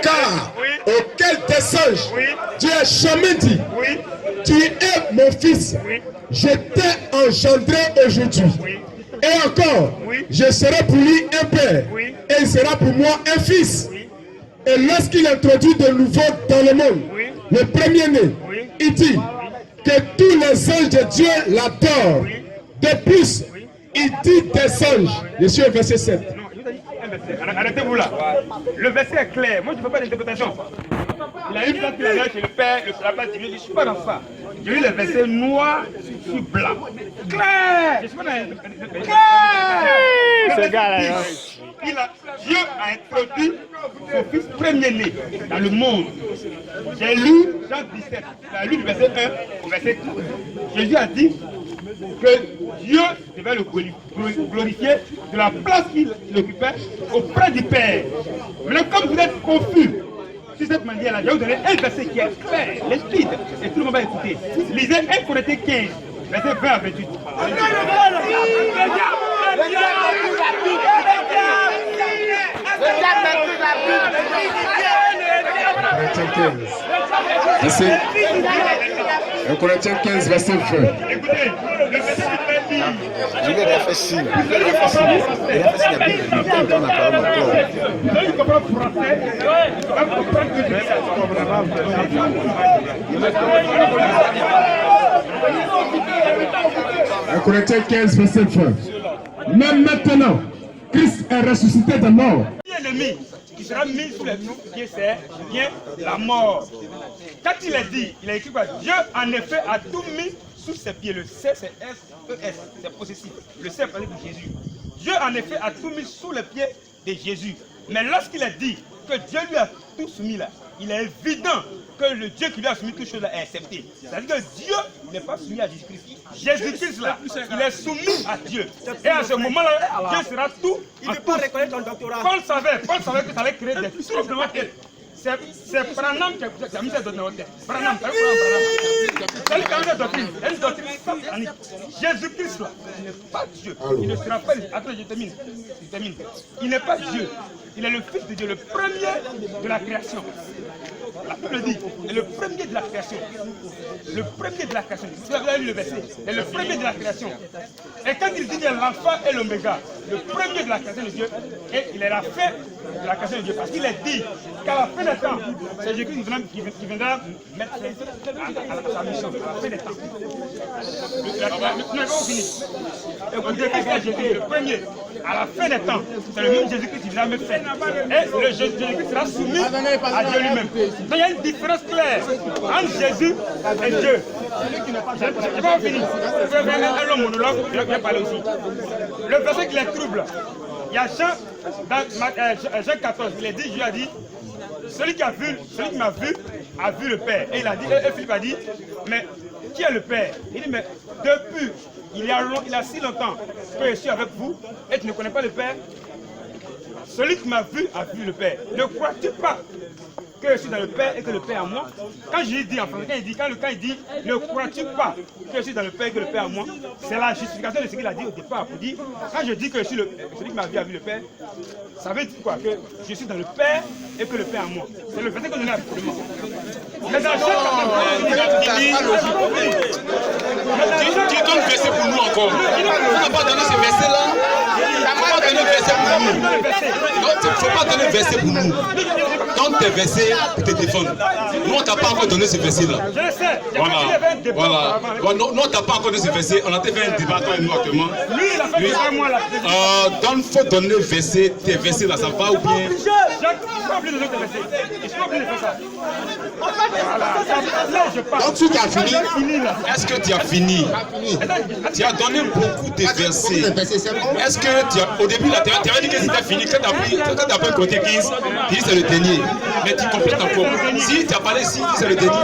car auquel des anges, Oui. Dieu a jamais dit, Oui. tu es mon fils, Oui. je t'ai engendré aujourd'hui. Oui. Et encore, Oui. je serai pour lui un père, Oui. et il sera pour moi un fils. Oui. Et lorsqu'il introduit de nouveau dans le monde, Oui. le premier-né, Oui. il dit que tous les anges de Dieu l'adorent. Oui. De plus, il dit des anges. Je suis au verset 7. Non, je vous ai dit un verset. Arrêtez-vous là. Le verset est clair. Moi, je ne fais pas d'interprétation. Il a eu ça qu'il allait chez le Père, la place divine. Je ne suis pas dans ça. J'ai eu le verset noir sur blanc. Clair. Je ne suis pas dans l'interprétation. Ce gars-là. Dieu a introduit son fils premier-né dans le monde. J'ai lu Jean 17. J'ai lu le verset 1 au verset 4. Jésus a dit que Dieu devait le glorifier de la place qu'il occupait auprès du Père. Maintenant, comme vous êtes confus sur cette manière-là, je vais vous donner un verset qui est clair, limpide, et tout le monde va écouter. Lisez 1 Corinthiens 15, verset 20 à 28. Corinthiens 15, verset 20. Écoutez, le verset qui dit. Je vais faire signe. Je vais faire signe. Je vais faire signe. Je vais faire signe. Tu comprends français, tu vas comprendre que je Corinthiens 15, verset 20. Même maintenant, Christ est ressuscité de mort. L'ennemi qui sera mis sous les pieds, c'est bien la mort. Quand il est dit, il a écrit quoi? Dieu en effet a tout mis sous ses pieds. Le C c'est S-E-S, c'est possessif. Le C parlait de Jésus. Dieu en effet a tout mis sous les pieds de Jésus. Mais lorsqu'il a dit que Dieu lui a tout soumis là, il est évident que le Dieu qui lui a soumis toutes choses là est accepté. C'est-à-dire que Dieu n'est pas soumis à Jésus-Christ. Jésus-Christ là, il est soumis à Dieu. Et à ce moment-là, Dieu sera tout. Il ne peut pas reconnaître ton doctorat. Paul savait que ça allait créer des troubles dans votre tête. C'est Branham qui a mis cette doctrine dans votre tête. Branham, c'est lui qui a mis cette doctrine. Une doctrine satanique. Jésus-Christ là, il n'est pas Dieu. Il ne sera pas. Attends, je termine. Il n'est pas Dieu. Il est le Fils de Dieu, le premier de la création. La Bible dit, est le premier de la création. Le premier de la création. Vous avez lu le verset. Il est le premier de la création. Et quand il dit qu'il est l'alpha et l'oméga, le premier de la création de Dieu, et il est la fin de la création de Dieu. Parce qu'il est dit qu'à la fin de des temps, c'est Jésus qui viendra mettre fin à sa mission, à la fin des temps. Nous n'avons fini. Écoutez, qu'est-ce que Jésus est le premier? À la fin des temps, c'est le même Jésus-Christ qui viendra mettre fin. Et le Jésus-Christ sera soumis à Dieu lui-même. Donc il y a une différence claire entre Jésus et Dieu. Je n'ai pas fini. Je vais faire un long monologue, je vais parler aussi. Le verset qui les trouble, il y a Jean, dans Jean 14, il est dit, Dieu a dit, celui qui m'a vu a vu le Père. Et il a dit, et Philippe a dit, mais qui est le Père? Il dit, mais depuis, il y a si longtemps que je suis avec vous, et tu ne connais pas le Père? Celui qui m'a vu a vu le Père. Ne crois-tu pas que je suis dans le Père et que le Père en moi? Quand je dis en français, quand il dit, ne crois-tu pas que je suis dans le Père et que le Père en moi? C'est la justification de ce qu'il a dit au départ. Pour dire, quand je dis que je suis celui qui m'a vu a vu le Père, ça veut dire quoi? Que je suis dans le Père et que le Père en moi. C'est le verset que nous avons absolument. Mais dans Jean 14, tu donnes le verset pour nous encore. Tu n'as pas donné ce verset-là. Tu n'as pas donné le verset pour nous. Non, il ne faut pas donner le verset pour nous. Donne tes versets pour te défendre. Nous, on ne t'a pas encore donné ce verset-là. Je le sais. Voilà. Nous, on ne t'a pas encore donné ce verset. On a fait un débat avec nous actuellement. Lui, il a fait déjà moi là. Il faut donner le verset, tes versets là, ça va ou bien? Je ne suis pas obligé de donner tes versets. Je ne suis pas obligé de faire ça. Là, je parle. Donc tu as fini. Est-ce que tu as fini? Tu as donné beaucoup de versets. Est-ce que tu as, au début, tu avais dit que c'était fini. Quand tu as pris côté 15, tu dis c'est le dernier. Mais tu complètes encore. Si tu as parlé ici, c'est le dernier.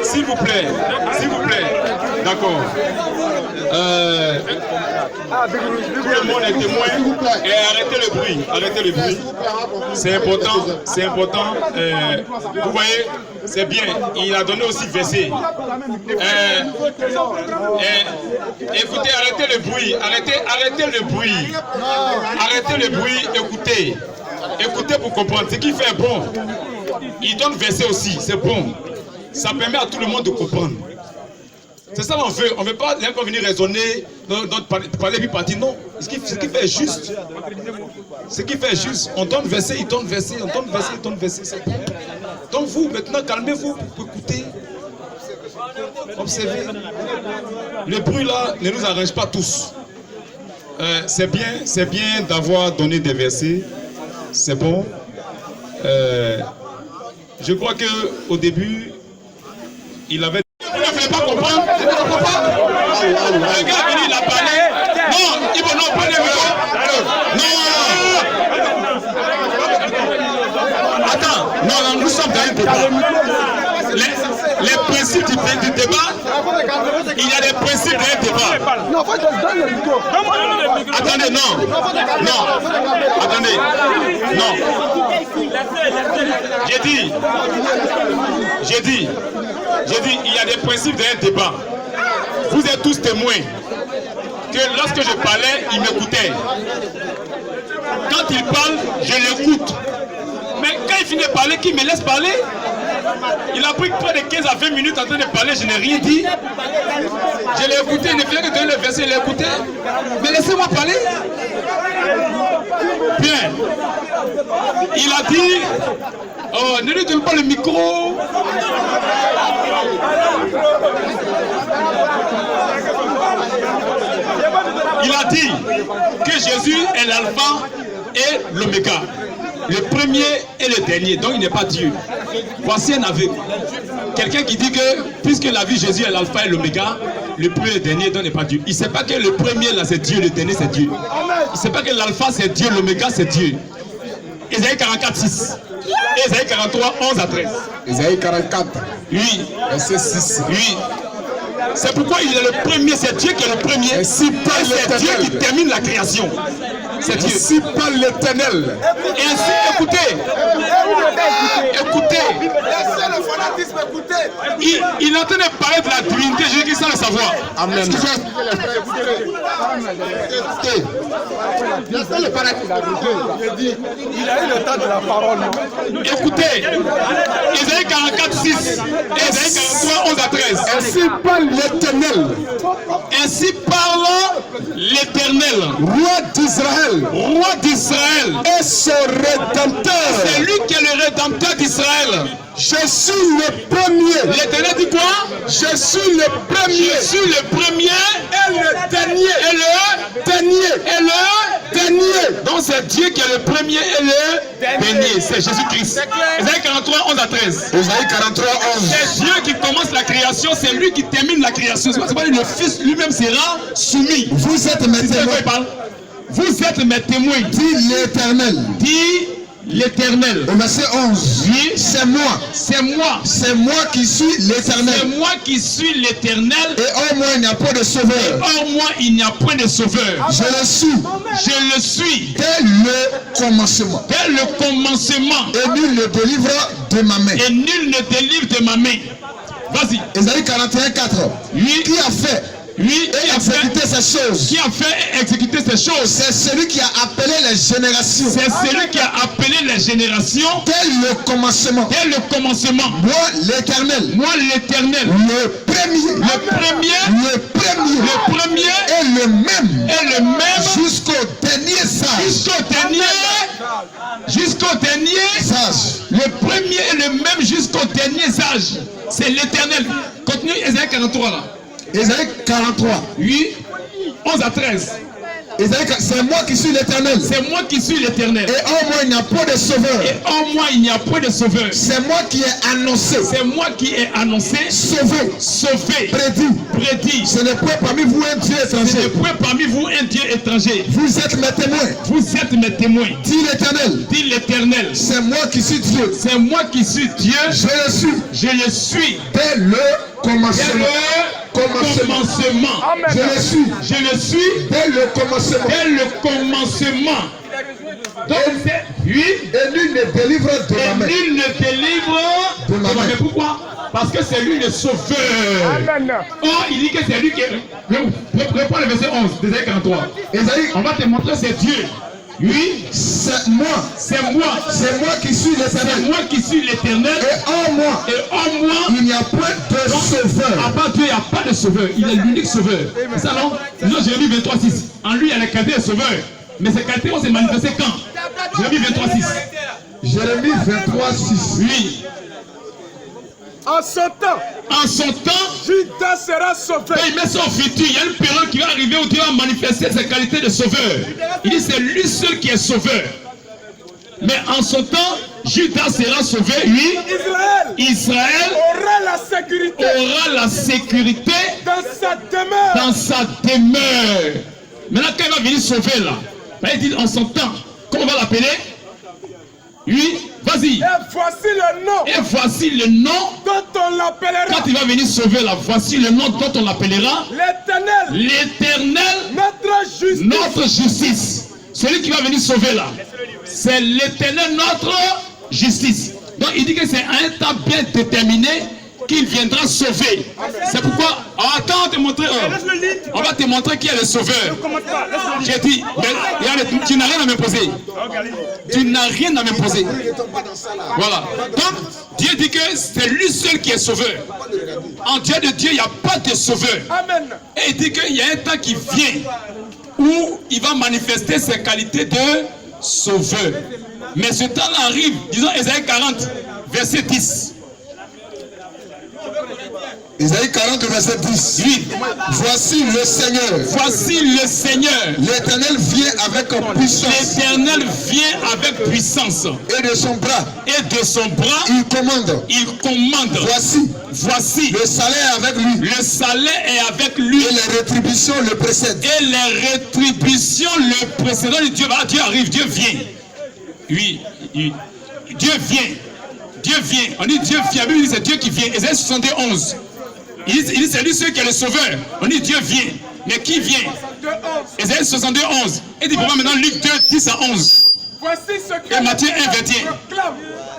S'il vous plaît, d'accord. Tout le monde est témoin et arrêtez le bruit, C'est important, vous voyez, c'est bien. Il a donné aussi verset. Écoutez, arrêtez le bruit, écoutez pour comprendre. Ce qui fait bon, il donne verset aussi, c'est bon. Ça permet à tout le monde de comprendre. C'est ça qu'on veut. On ne veut pas venir raisonner, parler puis partir. Non. Ce qui fait juste. On donne verset, il donne verset, on donne verset, il donne verset. Donc vous, maintenant, calmez-vous pour écouter. Observez. Le bruit là ne nous arrange pas tous. C'est bien d'avoir donné des versets. C'est bon. Je crois qu'au début, il avait... Vous ne voulez pas comprendre? Le gars a venu, il a parlé. Non, il va non prendre le micro. Non. Attends, non, nous sommes dans un débat. Les principes du débat, il y a des principes d'un débat. Attendez, non. Attendez, non. J'ai dit, il y a des principes d'un débat. Vous êtes tous témoins que lorsque je parlais, il m'écoutait. Quand il parle, je l'écoute. Mais quand il finit de parler, qu'il me laisse parler. Il a pris près de 15 à 20 minutes en train de parler, je n'ai rien dit. Je l'ai écouté, il ne faisait que donner le verset, il l'a écouté. Mais laissez-moi parler. Bien. Il a dit, oh, ne lui donne pas le micro. Il a dit que Jésus est l'alpha et l'oméga. Le premier et le dernier, donc il n'est pas Dieu. Voici un aveu. Quelqu'un qui dit que, puisque la vie Jésus est l'alpha et l'oméga, le premier et le dernier, donc n'est pas Dieu. Il ne sait pas que le premier là c'est Dieu, le dernier c'est Dieu. Il ne sait pas que l'alpha c'est Dieu, l'oméga c'est Dieu. Ésaïe 44, 6. Ésaïe 43, 11 à 13. Ésaïe 44. Oui. Verset 6. Oui. C'est pourquoi il est le premier, c'est Dieu qui est le premier. Et c'est Dieu qui termine la création. C'est Dieu. Ainsi parle l'Éternel. Et ainsi, écoutez. Laissez le fanatisme écouter. Il est en train de parler de la divinité, j'ai dit sans le savoir. Amen. Laissez le fanatisme écouter. Il a eu le temps de la parole. Écoutez. Ésaïe 44, 6. Ésaïe 43, 11 à 13. Ainsi parle l'Éternel. Ainsi parle l'Éternel, Roi d'Israël. roi d'Israël. Et son Rédempteur. C'est lui qui est le rédempteur d'Israël. Je suis le premier. L'Éternel dit quoi? Je suis le premier. Je suis le premier Et le dernier. et le Dernier. et le Dernier. Donc c'est Dieu qui est le premier et le dernier. C'est Jésus-Christ. Ésaïe 43, 11 à 13. Esaïe 43, 11. C'est Dieu qui commence la création, c'est lui qui termine la création. C'est pas le Fils lui-même sera soumis. Vous êtes mes C'est de quoi témoins. il parle? Vous êtes mes témoins. Dit l'Éternel. Dit l'Éternel. Au verset 11. Oui, C'est moi. c'est moi. C'est moi qui suis C'est l'Éternel. moi qui suis l'Éternel. Et hors moi, il n'y a pas de sauveur. Hors moi, il n'y a point de sauveur. Je le suis Je le suis dès le commencement. dès le commencement. Et nul ne délivre de ma main. Et nul ne délivre de ma main. Vas-y. Esaïe 41, 4. Oui, Qui a fait oui, et exécuté ces choses? qui a fait exécuter ces choses? C'est celui qui a appelé les générations. C'est celui qui a appelé les générations Dès le commencement. dès le commencement. Moi, l'Éternel. Moi, l'Éternel, Le premier. le premier, Le premier. le premier Et le même. et le même Jusqu'au dernier sage. jusqu'au dernier, Sage. le premier et le même jusqu'au dernier sage. C'est l'Éternel. Continue Ésaïe 43 là. Esaïe 43. Oui, 11 à 13. Esaïe, c'est moi qui suis l'Éternel. C'est moi qui suis l'Éternel. Et en moi, il n'y a pas de sauveur. Et en moi, il n'y a point de sauveur. C'est moi qui ai annoncé. C'est moi qui ai annoncé, Sauvé. sauvé, Prédit. prédit. Ce n'est pas parmi vous un Dieu Ce étranger. n'est point parmi vous un Dieu étranger. Vous êtes mes témoins. Vous êtes mes témoins. Dit l'Éternel. Dit l'Éternel. C'est moi qui suis Dieu. C'est moi qui suis Dieu. Je le suis Je le suis. dès le Dès commencement. le commencement. Je le suis Je le suis dès le commencement. dès le commencement. Donc c'est oui. Et nul ne délivre de ma Et main. nul ne délivre De ma main. Mais pourquoi? Parce que c'est lui le sauveur. Or, il dit que c'est lui qui est. Reprends le verset 11 d'Ésaïe 43. Esaïe, On va te montrer c'est Dieu. Oui, c'est moi. c'est moi. C'est moi qui suis C'est l'Éternel. moi qui suis l'Éternel. Et en moi, Et en moi, il n'y a point de à sauveur. part Dieu, il n'y a pas de sauveur. Il est l'unique sauveur. C'est ça non? Non, Jérémie 23, 6. En lui, il y a les qualités de sauveur. Mais ces qualités vont se manifester quand? Jérémie 23, 6. Jérémie 23, 6. Oui. En son temps, En son temps, Judas sera sauvé. il met ça au futur. Il y a une période qui va arriver où Dieu va manifester ses qualités de sauveur. Il dit c'est lui seul qui est sauveur. Mais en son temps, Judas sera sauvé. Oui. Israël Aura la sécurité aura la sécurité dans sa demeure. dans sa demeure. Maintenant, quand il va venir sauver là, il dit en son temps, comment on va l'appeler? Oui, vas-y. Et voici le nom Et voici le nom. dont on l'appellera Quand il va venir sauver là, voici le nom dont on l'appellera l'Éternel, l'Éternel, notre justice. notre justice. Celui qui va venir sauver là, c'est l'Éternel, notre justice. Donc il dit que c'est à un temps bien déterminé qu'il viendra sauver. C'est pourquoi, attends, on va te montrer, on va te montrer qui est le sauveur. J'ai dit, mais, tu n'as rien à me poser. Tu n'as rien à me poser. Voilà. Donc, Dieu dit que c'est lui seul qui est sauveur. En Dieu de Dieu, il n'y a pas de sauveur. Amen. Et il dit qu'il y a un temps qui vient où il va manifester ses qualités de sauveur. Mais ce temps-là arrive, disons Ésaïe 40, verset 10. Isaïe 40, verset 10. Oui. Voici le Seigneur. Voici le Seigneur. L'Éternel vient avec puissance. L'Éternel vient avec puissance. Et de son bras, Et de son bras, il commande. il commande. Voici. Le salaire avec lui. Le salaire est avec lui. Et les rétributions le précèdent. Et les rétributions le précédent. Dieu arrive, Dieu vient. Oui. Dieu vient. Dieu vient. On dit Dieu vient. La Bible dit c'est Dieu qui vient. Ésaïe 71. Il dit c'est lui seul qui est le sauveur. On dit Dieu vient. Mais qui vient? Ésaïe 62, 11. Et dit maintenant Luc 2, 10 à 11. Voici ce que Et Matthieu 1, 21. proclame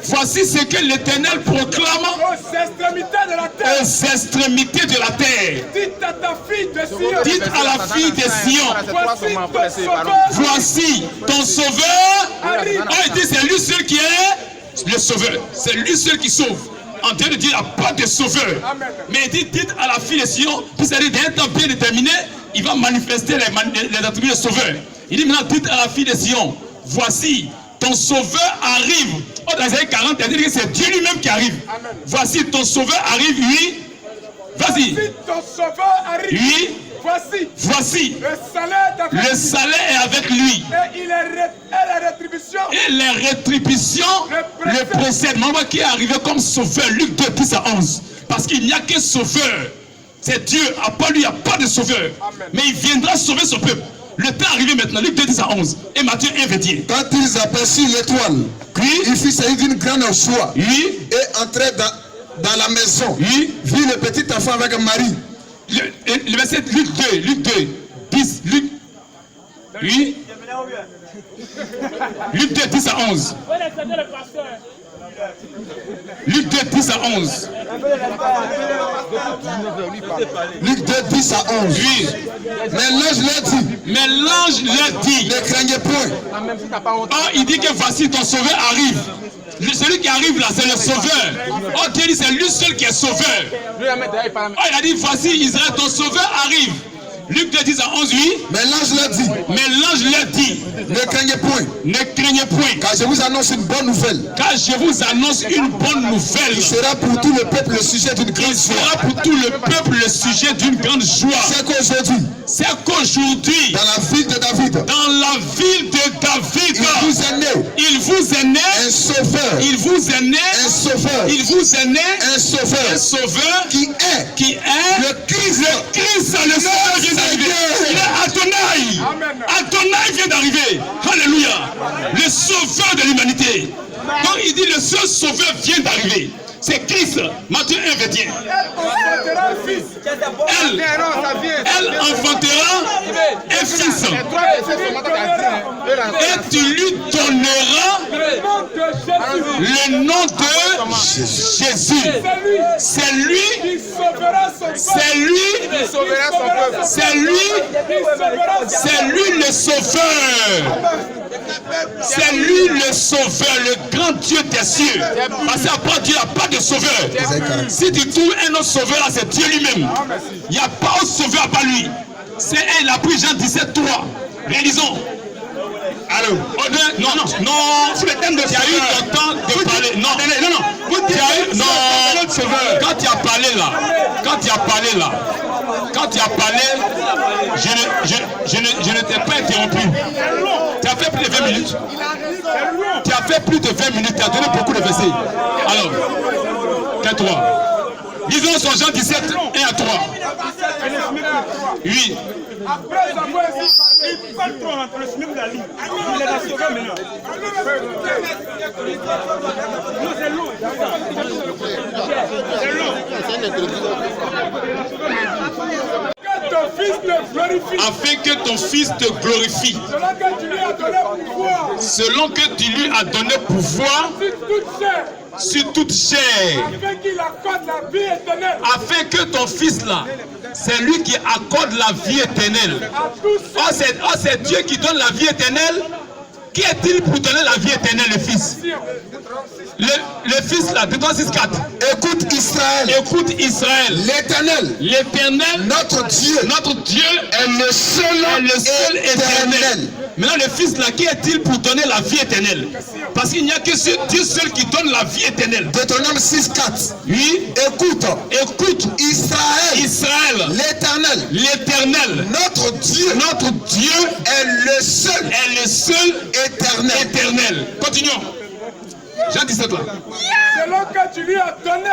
Voici ce que l'Éternel proclame aux extrémités de la terre. aux extrémités de la terre. Dites à ta fille de Sion. Dites à la fille de Sion, Voici ton sauveur. voici ton sauveur. Arrive. Oh, il dit c'est lui seul qui est le sauveur. C'est lui seul qui sauve. en Dieu de Dieu, il n'y a pas de sauveur. Mais il dit, dites à la fille de Sion, puis c'est-à-dire d'un temps bien déterminé, il va manifester les attributs de sauveur. Il dit maintenant, dites à la fille de Sion, voici, ton sauveur arrive. Oh, dans les années 40, il dit que c'est Dieu lui-même qui arrive. Amen. Voici, ton sauveur arrive, oui. Vas-y. Voici, ton sauveur arrive. Oui. Voici. Le salaire est avec lui. Et la rétribution. Et les rétributions le précèdent. Maman qui est arrivé comme sauveur, Luc 2, 10 à 11. Parce qu'il n'y a qu'un sauveur. C'est Dieu. À part lui, il n'y a pas de sauveur. Amen. Mais il viendra sauver son peuple. Le temps est arrivé maintenant, Luc 2, 10 à 11. Et Matthieu 1, 21. Quand ils aperçurent l'étoile, oui. Il fit saillir d'une grande joie. Oui. Et entrèrent dans la maison. Oui. Vit le petit enfant avec Marie. Le verset Luc 2, 10, Luc. Oui. Luc 2, 10 à 11. Luc 2, 10 à 11. Luc 2, 10 à 11. Oui. Mais l'ange leur dit. Ne craignez point. Oh, il dit que voici ton sauveur arrive. Celui qui arrive là, c'est le sauveur. Oh, Dieu dit c'est lui seul qui est sauveur. Oh, il a dit voici Israël, ton sauveur arrive. Luc 2, 10 à 11, oui. Mais l'ange leur dit. Ne craignez point. Ne craignez point. Car je vous annonce une bonne nouvelle. Car je vous annonce une bonne nouvelle. Il sera pour tout le peuple le sujet d'une grande joie. Il sera pour tout le peuple le sujet d'une grande joie. C'est qu'aujourd'hui, dans la ville de David, il vous est né un sauveur. Il vous est né un sauveur. Il vous est né un sauveur qui est le Christ, le sauveur vient d'arriver. Il est Adonai. Adonai vient d'arriver. Alléluia. Le sauveur de l'humanité. Donc il dit le seul sauveur vient d'arriver. C'est Christ. Matthieu 1, 21. Elle enfantera un fils. Et tu lui donneras le nom de Jésus. C'est lui. C'est lui le sauveur. C'est lui le sauveur, le grand Dieu des cieux. Parce qu'après Dieu, il n'y a pas de sauveur. Si tu trouves un autre sauveur, là, c'est Dieu lui-même. Il n'y a pas autre sauveur à part lui. C'est elle, il a pris Jean 17, 3. Réalisons. Allô? Non. Sur le thème de tu as eu ton temps de parler. Non. Quand tu as parlé là, je ne t'ai pas interrompu. Tu as fait plus de 20 minutes. Tu as fait plus de 20 minutes. Tu as donné beaucoup de versets. Alors, tais-toi. Lisons sur Jean 17, 1 à 3. Oui. Après avoir il parle trop entre le chemin de la ligne. Il est dans ce cas maintenant. Non, c'est long. C'est long. Que ton fils te glorifie. Afin que ton fils te glorifie. Selon que tu lui as donné pouvoir. Sur toute chair. Afin qu'il accorde la vie éternelle. Afin que ton fils là, c'est lui qui accorde la vie éternelle. Oh, c'est Dieu qui donne la vie éternelle. Qui est-il pour donner la vie éternelle, le Fils? Le Fils là, de 6, 4. Écoute Israël. Écoute Israël. L'Éternel. Notre Dieu est le seul éternel. Maintenant le Fils là, qui est-il pour donner la vie éternelle? Parce qu'il n'y a que Dieu seul qui donne la vie éternelle. Deutéronome 6, 4. Oui. Écoute Israël. L'Éternel. Notre Dieu est le seul éternel. Continuons. Jean 17 là.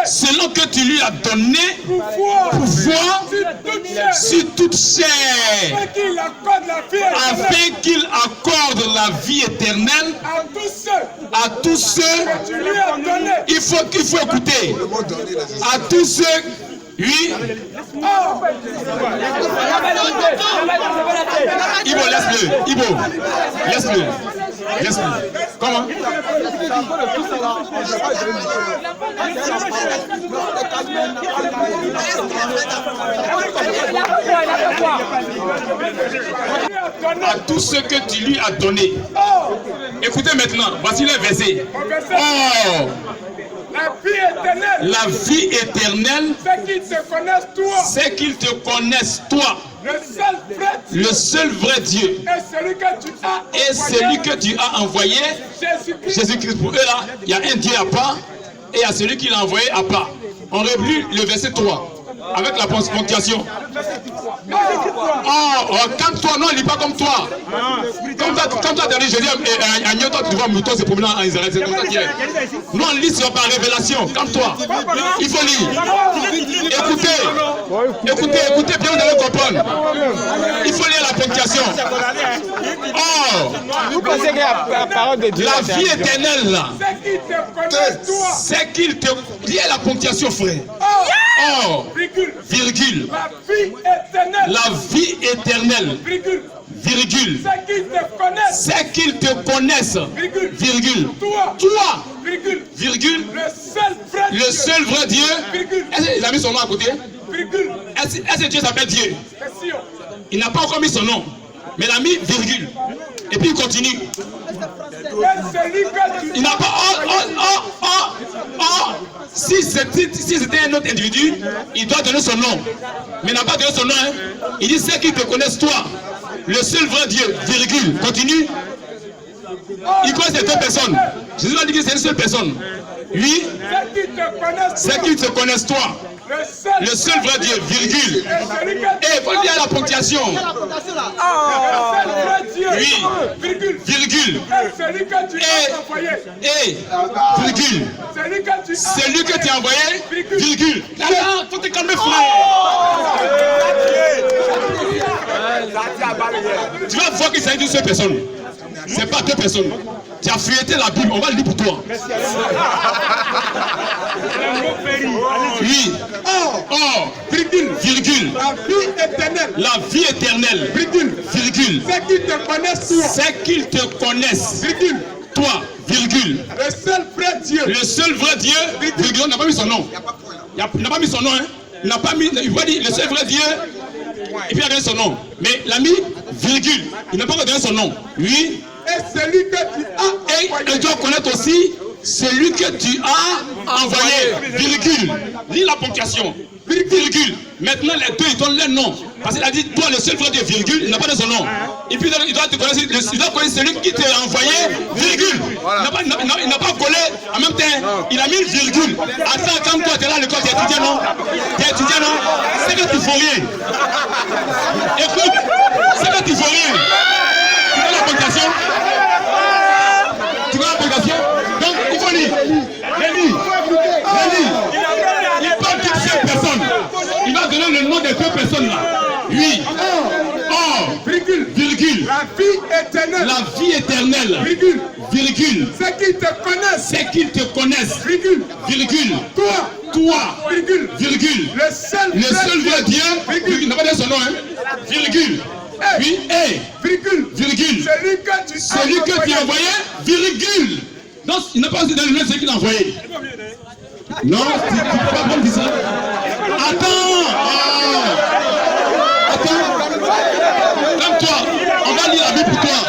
Selon que tu lui as donné pouvoir sur toute chair, afin qu'il accorde la vie éternelle à tous ceux que tu lui as donné. Il faut écouter. À tous ceux. Oui. Ibo, laisse-le. Comment? À tout ce que tu lui as donné. Écoutez maintenant, voici le verset. Oh! La vie éternelle, c'est qu'ils te connaissent toi. c'est qu'ils te connaissent toi, le seul vrai Dieu, et celui que tu as envoyé, Jésus-Christ. Pour eux là, il y a un Dieu à part, et il y a celui qui l'a envoyé à part. On réduit le verset 3. Avec la ponctuation. Oh, calme-toi, non, il n'est pas comme toi. Comme toi, je dis, Agneau, toi, tu vois, mouton, c'est pour en Israël, c'est comme ça qu'il est. Nous, on lit sur par révélation, calme-toi. Il faut lire. Écoutez, bien, vous allez comprendre. Il faut lire la ponctuation. Oh, vous pensez que la parole de Dieu, la vie éternelle, là, c'est qu'il te. Lis la ponctuation, frère. Oh, virgule. La vie éternelle. Virgule. C'est qu'ils te connaissent. Virgule. Toi. Virgule. Le seul vrai Dieu. Est-ce qu'il a mis son nom à côté? Est-ce que Dieu s'appelle Dieu? Il n'a pas encore mis son nom. Mais il a mis virgule. Et puis il continue. Il n'a pas. Si c'était un autre individu, il doit donner son nom. Mais il n'a pas donné son nom. Hein. Il dit c'est qu'ils te connaissent toi. Le seul vrai Dieu. Virgule. Continue. Il connaît ces deux personnes. Jésus a dit que c'est une seule personne. Oui. C'est qu'ils te connaissent toi. Le seul vrai Dieu, virgule. Et il faut dire la ponctuation. Oui, virgule. Et virgule. Celui que tu as envoyé, virgule. Alors, faut te calmer, frère. Tu vas voir que c'est une seule personne. C'est pas deux personnes. Tu as feuilleté la Bible, on va le lire pour toi. Oui. Oh, virgule. La vie éternelle. Virgule. C'est qu'ils te connaissent toi. C'est qu'ils te connaissent. Toi, virgule. Le seul vrai Dieu. Le seul vrai Dieu, virgule, on n'a pas mis son nom. Il n'a pas mis son nom, hein. Il n'a pas mis, il va dire le seul vrai Dieu. Et puis il a donné son nom. Mais il a mis virgule. Il n'a pas donné son nom. Oui. Et celui que tu as. Et il doit connaître aussi celui que tu as envoyé. Virgule. Lis la ponctuation. Virgule. Maintenant les deux ils donnent leur nom. Parce qu'il a dit toi le seul vrai Dieu, virgule, il n'a pas de son nom. Et puis il doit te connaître, il doit connaître celui qui t'a envoyé, virgule. Il n'a pas collé en même temps. Il a mis virgule. Attends, comme toi tu es là à l'école, tu es étudiant, non? Tu es étudiant, non? C'est que tu ne fais rien. Écoute, c'est que tu ne fais rien. Tu vois la ponctuation? Tu vois la ponctuation? Donc il faut lire. Il parle d'une seule personne. Il va donner le nom des deux personnes là. Oui. Virgule. La vie éternelle. La vie éternelle. Virgule. C'est qu'ils te connaissent. C'est qu'ils te connaissent. Virgule. Toi. Virgule. Le seul vrai Dieu. Il n'a pas donné son nom, hein. Virgule. Oui. Virgule. Celui que tu as envoyé. Virgule. Donc il n'a pas aussi donné le nom de celui qu'il a envoyé. Non, tu ne peux pas comme ça. Attends. Comme toi, on va lire la Bible pour toi.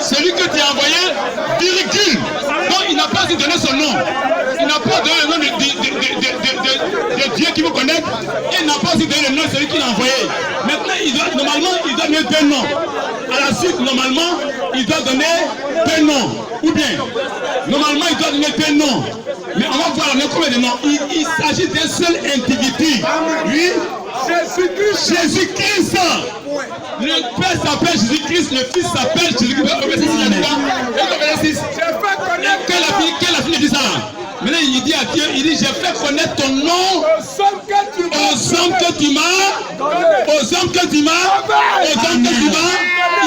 Celui que tu as envoyé, virgule. Donc il n'a pas donné son nom. Il n'a pas donné le nom de Dieu qui vous connaît. Et il n'a pas donné le nom de celui qui l'a envoyé. Maintenant, normalement, il doit donner deux noms. À la suite, normalement, il doit donner deux noms. Ou bien, normalement, il doit donner deux noms. Mais on va voir combien de noms. Il s'agit d'un seul individu. Oui. Jésus-Christ. Le Père s'appelle Jésus-Christ, le Fils s'appelle Jésus-Christ. Quelle a fini dit ça? Maintenant il dit à Dieu, il dit j'ai fait connaître ton nom aux hommes que tu m'as.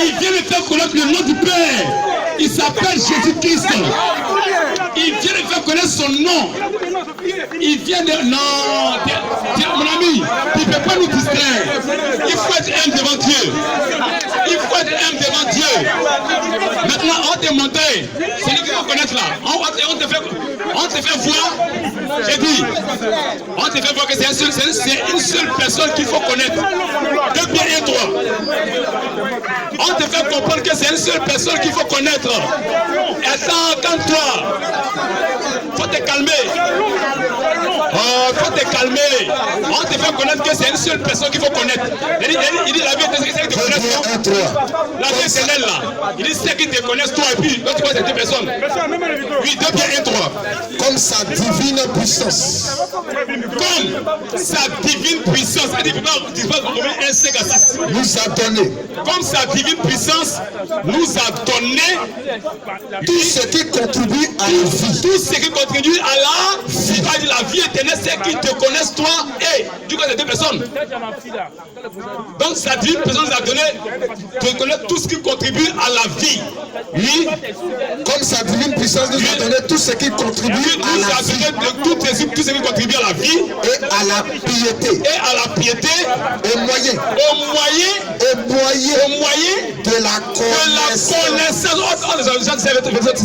Il vient de faire connaître le nom du Père. Il s'appelle Jésus-Christ. Il vient de faire connaître son nom. Il vient de... Non, mon ami, tu ne peux pas nous distraire. Il faut être humble devant Dieu. Maintenant, on va te montrer. C'est lui qui va connaître là. On te fait voir. J'ai dit, on te fait voir que c'est une seule personne qu'il faut connaître. Deux bien et trois. On te fait comprendre que c'est une seule personne qu'il faut connaître. Attends, calme-toi. Oh, faut te calmer. On te fait connaître que c'est une seule personne qu'il faut connaître. Il dit la vie est celle qui te connaît. La vie éternelle là. Il dit ceux qui te connaissent toi et puis l'autre fois c'est deux personnes. Oui, 2 Pierre 1, 3. Comme sa divine puissance. Comme sa divine puissance. Romains 1, 5 à 6. Nous a donné. Comme sa divine puissance nous a donné tout ce qui contribue à la vie. Tout ce qui contribue à la vie. La vie éternelle, c'est qu'ils te connaissent toi et du coup, c'est deux personnes. Donc, sa divine puissance nous a donné de connaître tout ce qui contribue à la vie. Oui. Comme sa divine puissance nous a donné tout ce qui contribue à la vie. Tout ce qui contribue à la vie et à la piété. Et à la piété. Au moyen. De la connaissance.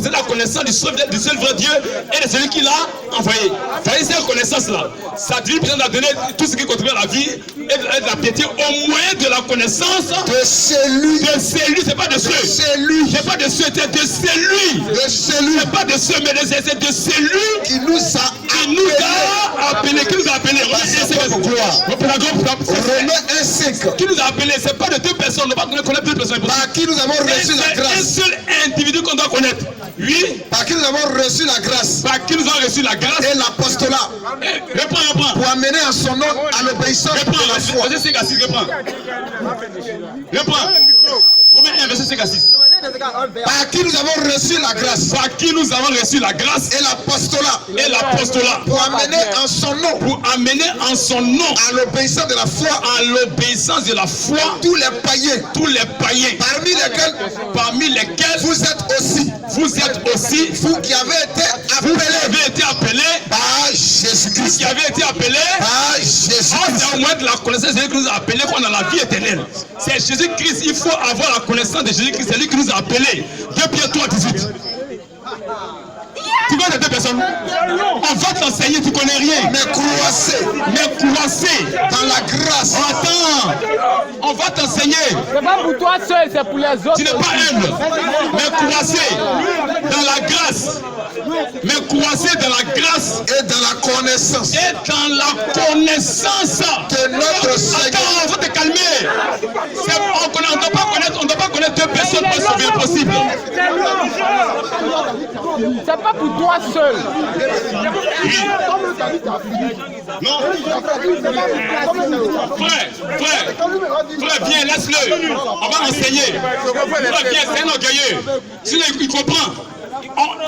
C'est la connaissance du seul vrai Dieu et de celui qui l'a envoyé. Voyez cette connaissance-là. Sa divine puissance a donné tout ce qui contribue à la vie et de la piété au moyen de la connaissance de celui. De celui, c'est pas de ceux. C'est pas de ceux, c'est de celui. C'est pas de ceux, mais c'est de celui qui nous a appelés. Qui nous a appelés. Romains 1, 5. Qui nous a appelés. C'est pas de deux personnes. On ne va pas connaître deux personnes. Par qui nous avons reçu la grâce. Un seul individu qu'on doit connaître. Oui. Par qui nous avons reçu la grâce. Par qui nous avons reçu la grâce. Et l'apostolat. Reprends. Pour amener en son nom à l'obéissance de la foi. Verset 5 à 6, reprends. Romains 1, verset 5 à 6. Par qui nous avons reçu la grâce. Par qui nous avons reçu la grâce. Et l'apostolat. Pour amener en son nom. Pour amener en son nom. À l'obéissance de la foi. À l'obéissance de la foi. Tous les païens. Parmi lesquels. Vous êtes aussi. Vous qui avez été appelés. Par Jésus-Christ. Vous qui avez été appelés. Par Jésus-Christ. C'est au moins de la connaissance de celui qui nous a appelés qu'on a la vie éternelle. C'est Jésus-Christ. Il faut avoir la connaissance de Jésus-Christ. C'est lui qui nous a appelés. 2 Pierre 3, 18. Tu vois les deux personnes? On va t'enseigner, tu connais rien. Mais croissez dans la grâce. Attends, on va t'enseigner. C'est pas pour toi seul, c'est pour les autres. Tu n'es pas humble, mais croissez dans la grâce. Et dans la connaissance. De notre Seigneur. Attends, on va te calmer. On ne doit pas connaître deux personnes pour sauver possible. C'est pas pour toi seul. Non. Frère, viens, laisse-le. On va enseigner. Frère, viens, c'est un orgueilleux. Sinon, il comprend.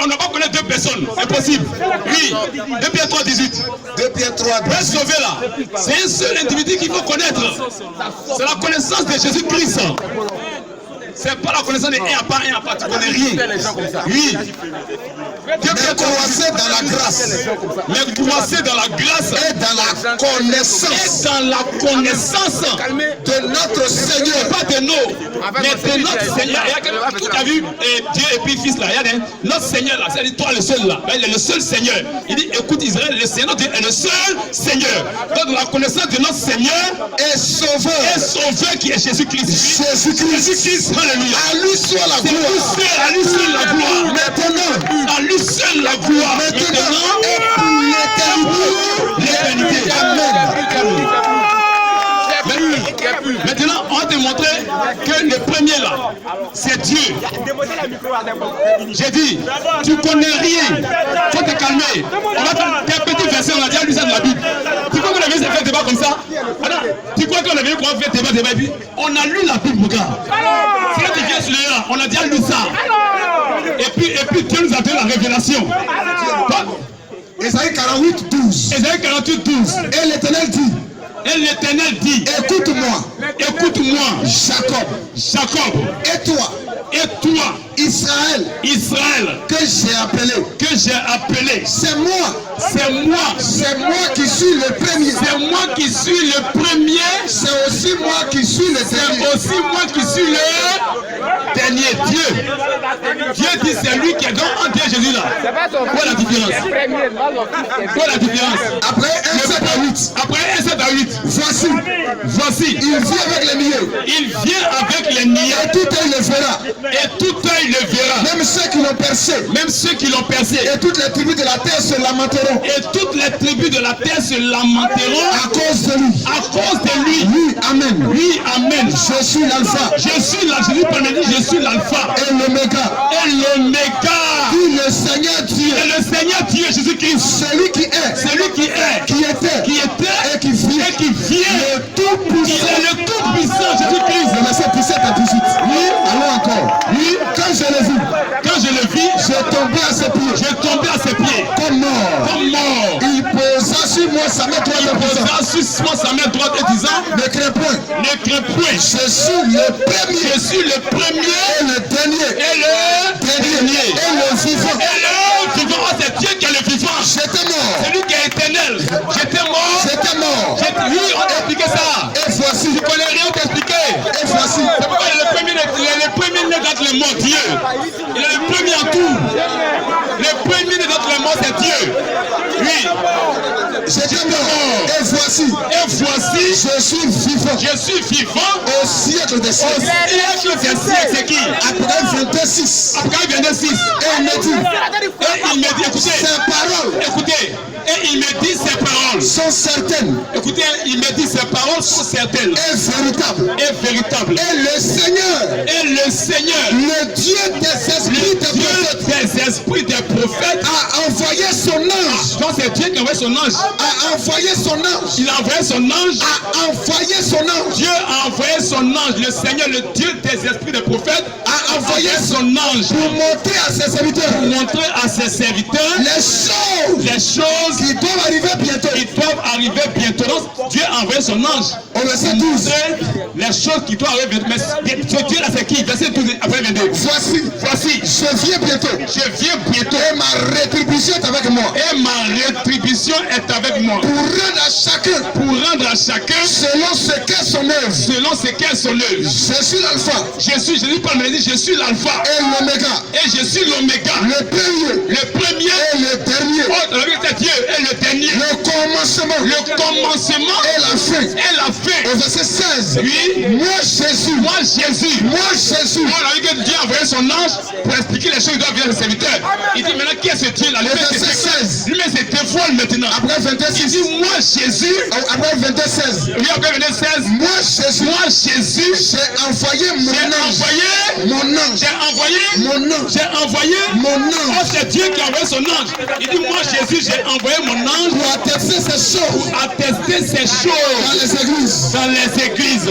On ne va pas connaître deux personnes, c'est possible. Oui, 2 Pierre 3, 18. 2 Pierre 3, 18. Pour être sauvé là, c'est un seul individu qu'il faut connaître. C'est la connaissance de Jésus-Christ. C'est pas la connaissance de un à part, tu connais rien. Oui. Mais croissez dans la grâce. Et dans la connaissance. De notre Seigneur. Pas de nous, mais de notre Seigneur. Tu as vu Dieu et puis Fils là. Notre Seigneur là, c'est toi le seul là. Il est le seul Seigneur. Il dit écoute Israël, le Seigneur Dieu est le seul Seigneur. Donc la connaissance de notre Seigneur est sauveur qui est Jésus-Christ. Jésus-Christ. Alléluia. À lui seul la gloire. À lui seul la gloire. Maintenant. À lui seul la gloire. Maintenant. Et pour l'éternité. Amen. Maintenant, on va te montrer que le premier là, c'est Dieu. J'ai dit, tu connais rien. Faut te calmer. On va te faire un petit verset, on a déjà lu ça dans la Bible. Tu crois qu'on avait fait un débat comme ça? Tu crois qu'on avait fait un débat et puis on a lu la Bible, mon gars. C'est là que tu viens sur le là, on a déjà lu ça. Et puis Dieu nous a donné la révélation. Ésaïe 48, 12. Ésaïe 48, 12. Et l'Éternel dit. Écoute-moi, Jacob, et toi, Israël, que j'ai appelé, c'est moi qui suis le premier, c'est aussi moi qui suis le dernier. Dieu dit c'est lui qui est dans un Dieu Jésus là. Quoi la différence? Après 1, 7 à 8. Après 1, 7 verset 8. Voici, il vit avec les niais. il vient avec les niais. Et tout œil le verra. Et tout œil le verra. Même ceux qui l'ont percé. Même ceux qui l'ont percé. Et toutes les tribus de la terre se lamenteront. Et toutes les tribus de la terre se lamenteront À cause de lui. à cause de lui. Oui, amen. Oui, amen. Je suis l'alpha Je suis là, Jésus parle, je suis l'alpha et l'oméga. et l'oméga. Dit le Seigneur Dieu. Et le Seigneur Dieu Jésus-Christ. Celui qui est. Celui qui est, Qui était. et qui vient. qui vient. Le tout-puissant. Il est le tout-puissant Jésus-Christ. Le verset 17 à 18. Oui. Allons encore. Oui. Quand je l'ai vu, Quand je le vis, j'ai tombé à ses pieds. j'ai tombé à ses pieds. Comme mort. Comme mort. Il posa sur moi sa main droite en disant, Posa sa main droite et disant, ne crains point. ne crains point. Je suis le premier. Je suis le premier Et le dernier. et le dernier. Et le vivant. Et le vivant, oh, c'est Dieu qui est le vivant. J'étais mort. C'est lui qui est éternel. J'étais mort. J'étais mort. Oui, on t'a expliqué ça. Et voici. Tu connais rien, on t'a expliqué. Et voici. C'est pourquoi il est le premier né d'entre les morts, Dieu. Il est le premier en tout. Le premier né d'entre les morts, c'est Dieu. Oui. J'étais mort. Et voici. Et voici, Je suis vivant. je suis vivant Au siècle des au siècles. siècle des siècles. C'est qui? Après 26. Après, il vient de 6. Et il me dit, Et il me dit, écoutez, ces paroles écoutez, et il me dit ces paroles. sont certaines Écoutez, il me dit ces paroles sont certaines et véritables. et véritables. Et le Seigneur, Et le Seigneur, le Dieu des esprits des prophètes, Dieu des esprits des prophètes, a envoyé son ange. donc c'est Dieu qui a envoyé son ange. A envoyé son ange. Il a envoyé son ange. A envoyé son ange. Dieu a envoyé son ange. Le Seigneur, le Dieu des esprits des prophètes, a envoyé son ange Pour montrer à ses serviteurs pour montrer à ses serviteurs les choses qui doivent arriver bientôt. doivent arriver bientôt. Donc, Dieu a envoyé son ange Au verset pour 12. montrer les choses qui doivent arriver bientôt. Mais ce Dieu là, c'est qui? Verset 12 après 22. Voici, Je viens bientôt. je viens bientôt. Et ma rétribution est avec moi. Et ma rétribution est avec moi. Pour rendre à chacun selon ce qu'est son œuvre. Selon ce qu'est son œuvre. Je suis l'alpha Jésus parle, mais il dit, je suis l'alpha. et l'oméga. Et je suis l'oméga. Le premier Le premier. et le dernier. Oh, dans la vie de Dieu est le dernier. Le commencement Le commencement et la fin. et la fin. Au verset 16. Oui. Moi Jésus. Moi, Jésus. Moi Jésus. Moi, la vie que Dieu a envoyé son ange pour expliquer les choses qui doivent venir à ses serviteurs. Il dit maintenant, qui est ce Dieu-là? Le verset 16. Lui-même se dévoile maintenant. Après Il 26. dit, moi, Jésus. Après 26. Oui, après 16. Moi Jésus. Moi, Jésus. J'ai envoyé mon J'ai ange. envoyé. Mon ange. J'ai envoyé. Mon ange. J'ai envoyé. Mon Oh, ange. c'est Dieu qui a envoyé son ange. Il dit, moi, Jésus, j'ai envoyé mon ange Pour attester ces choses pour attester ces choses dans les églises. dans les églises.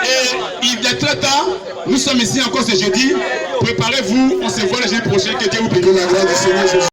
Et il est très tard. Nous sommes ici encore ce jeudi. Préparez-vous. On se voit le jeudi prochain. Que Dieu vous bénisse. Que la gloire du Seigneur Jésus.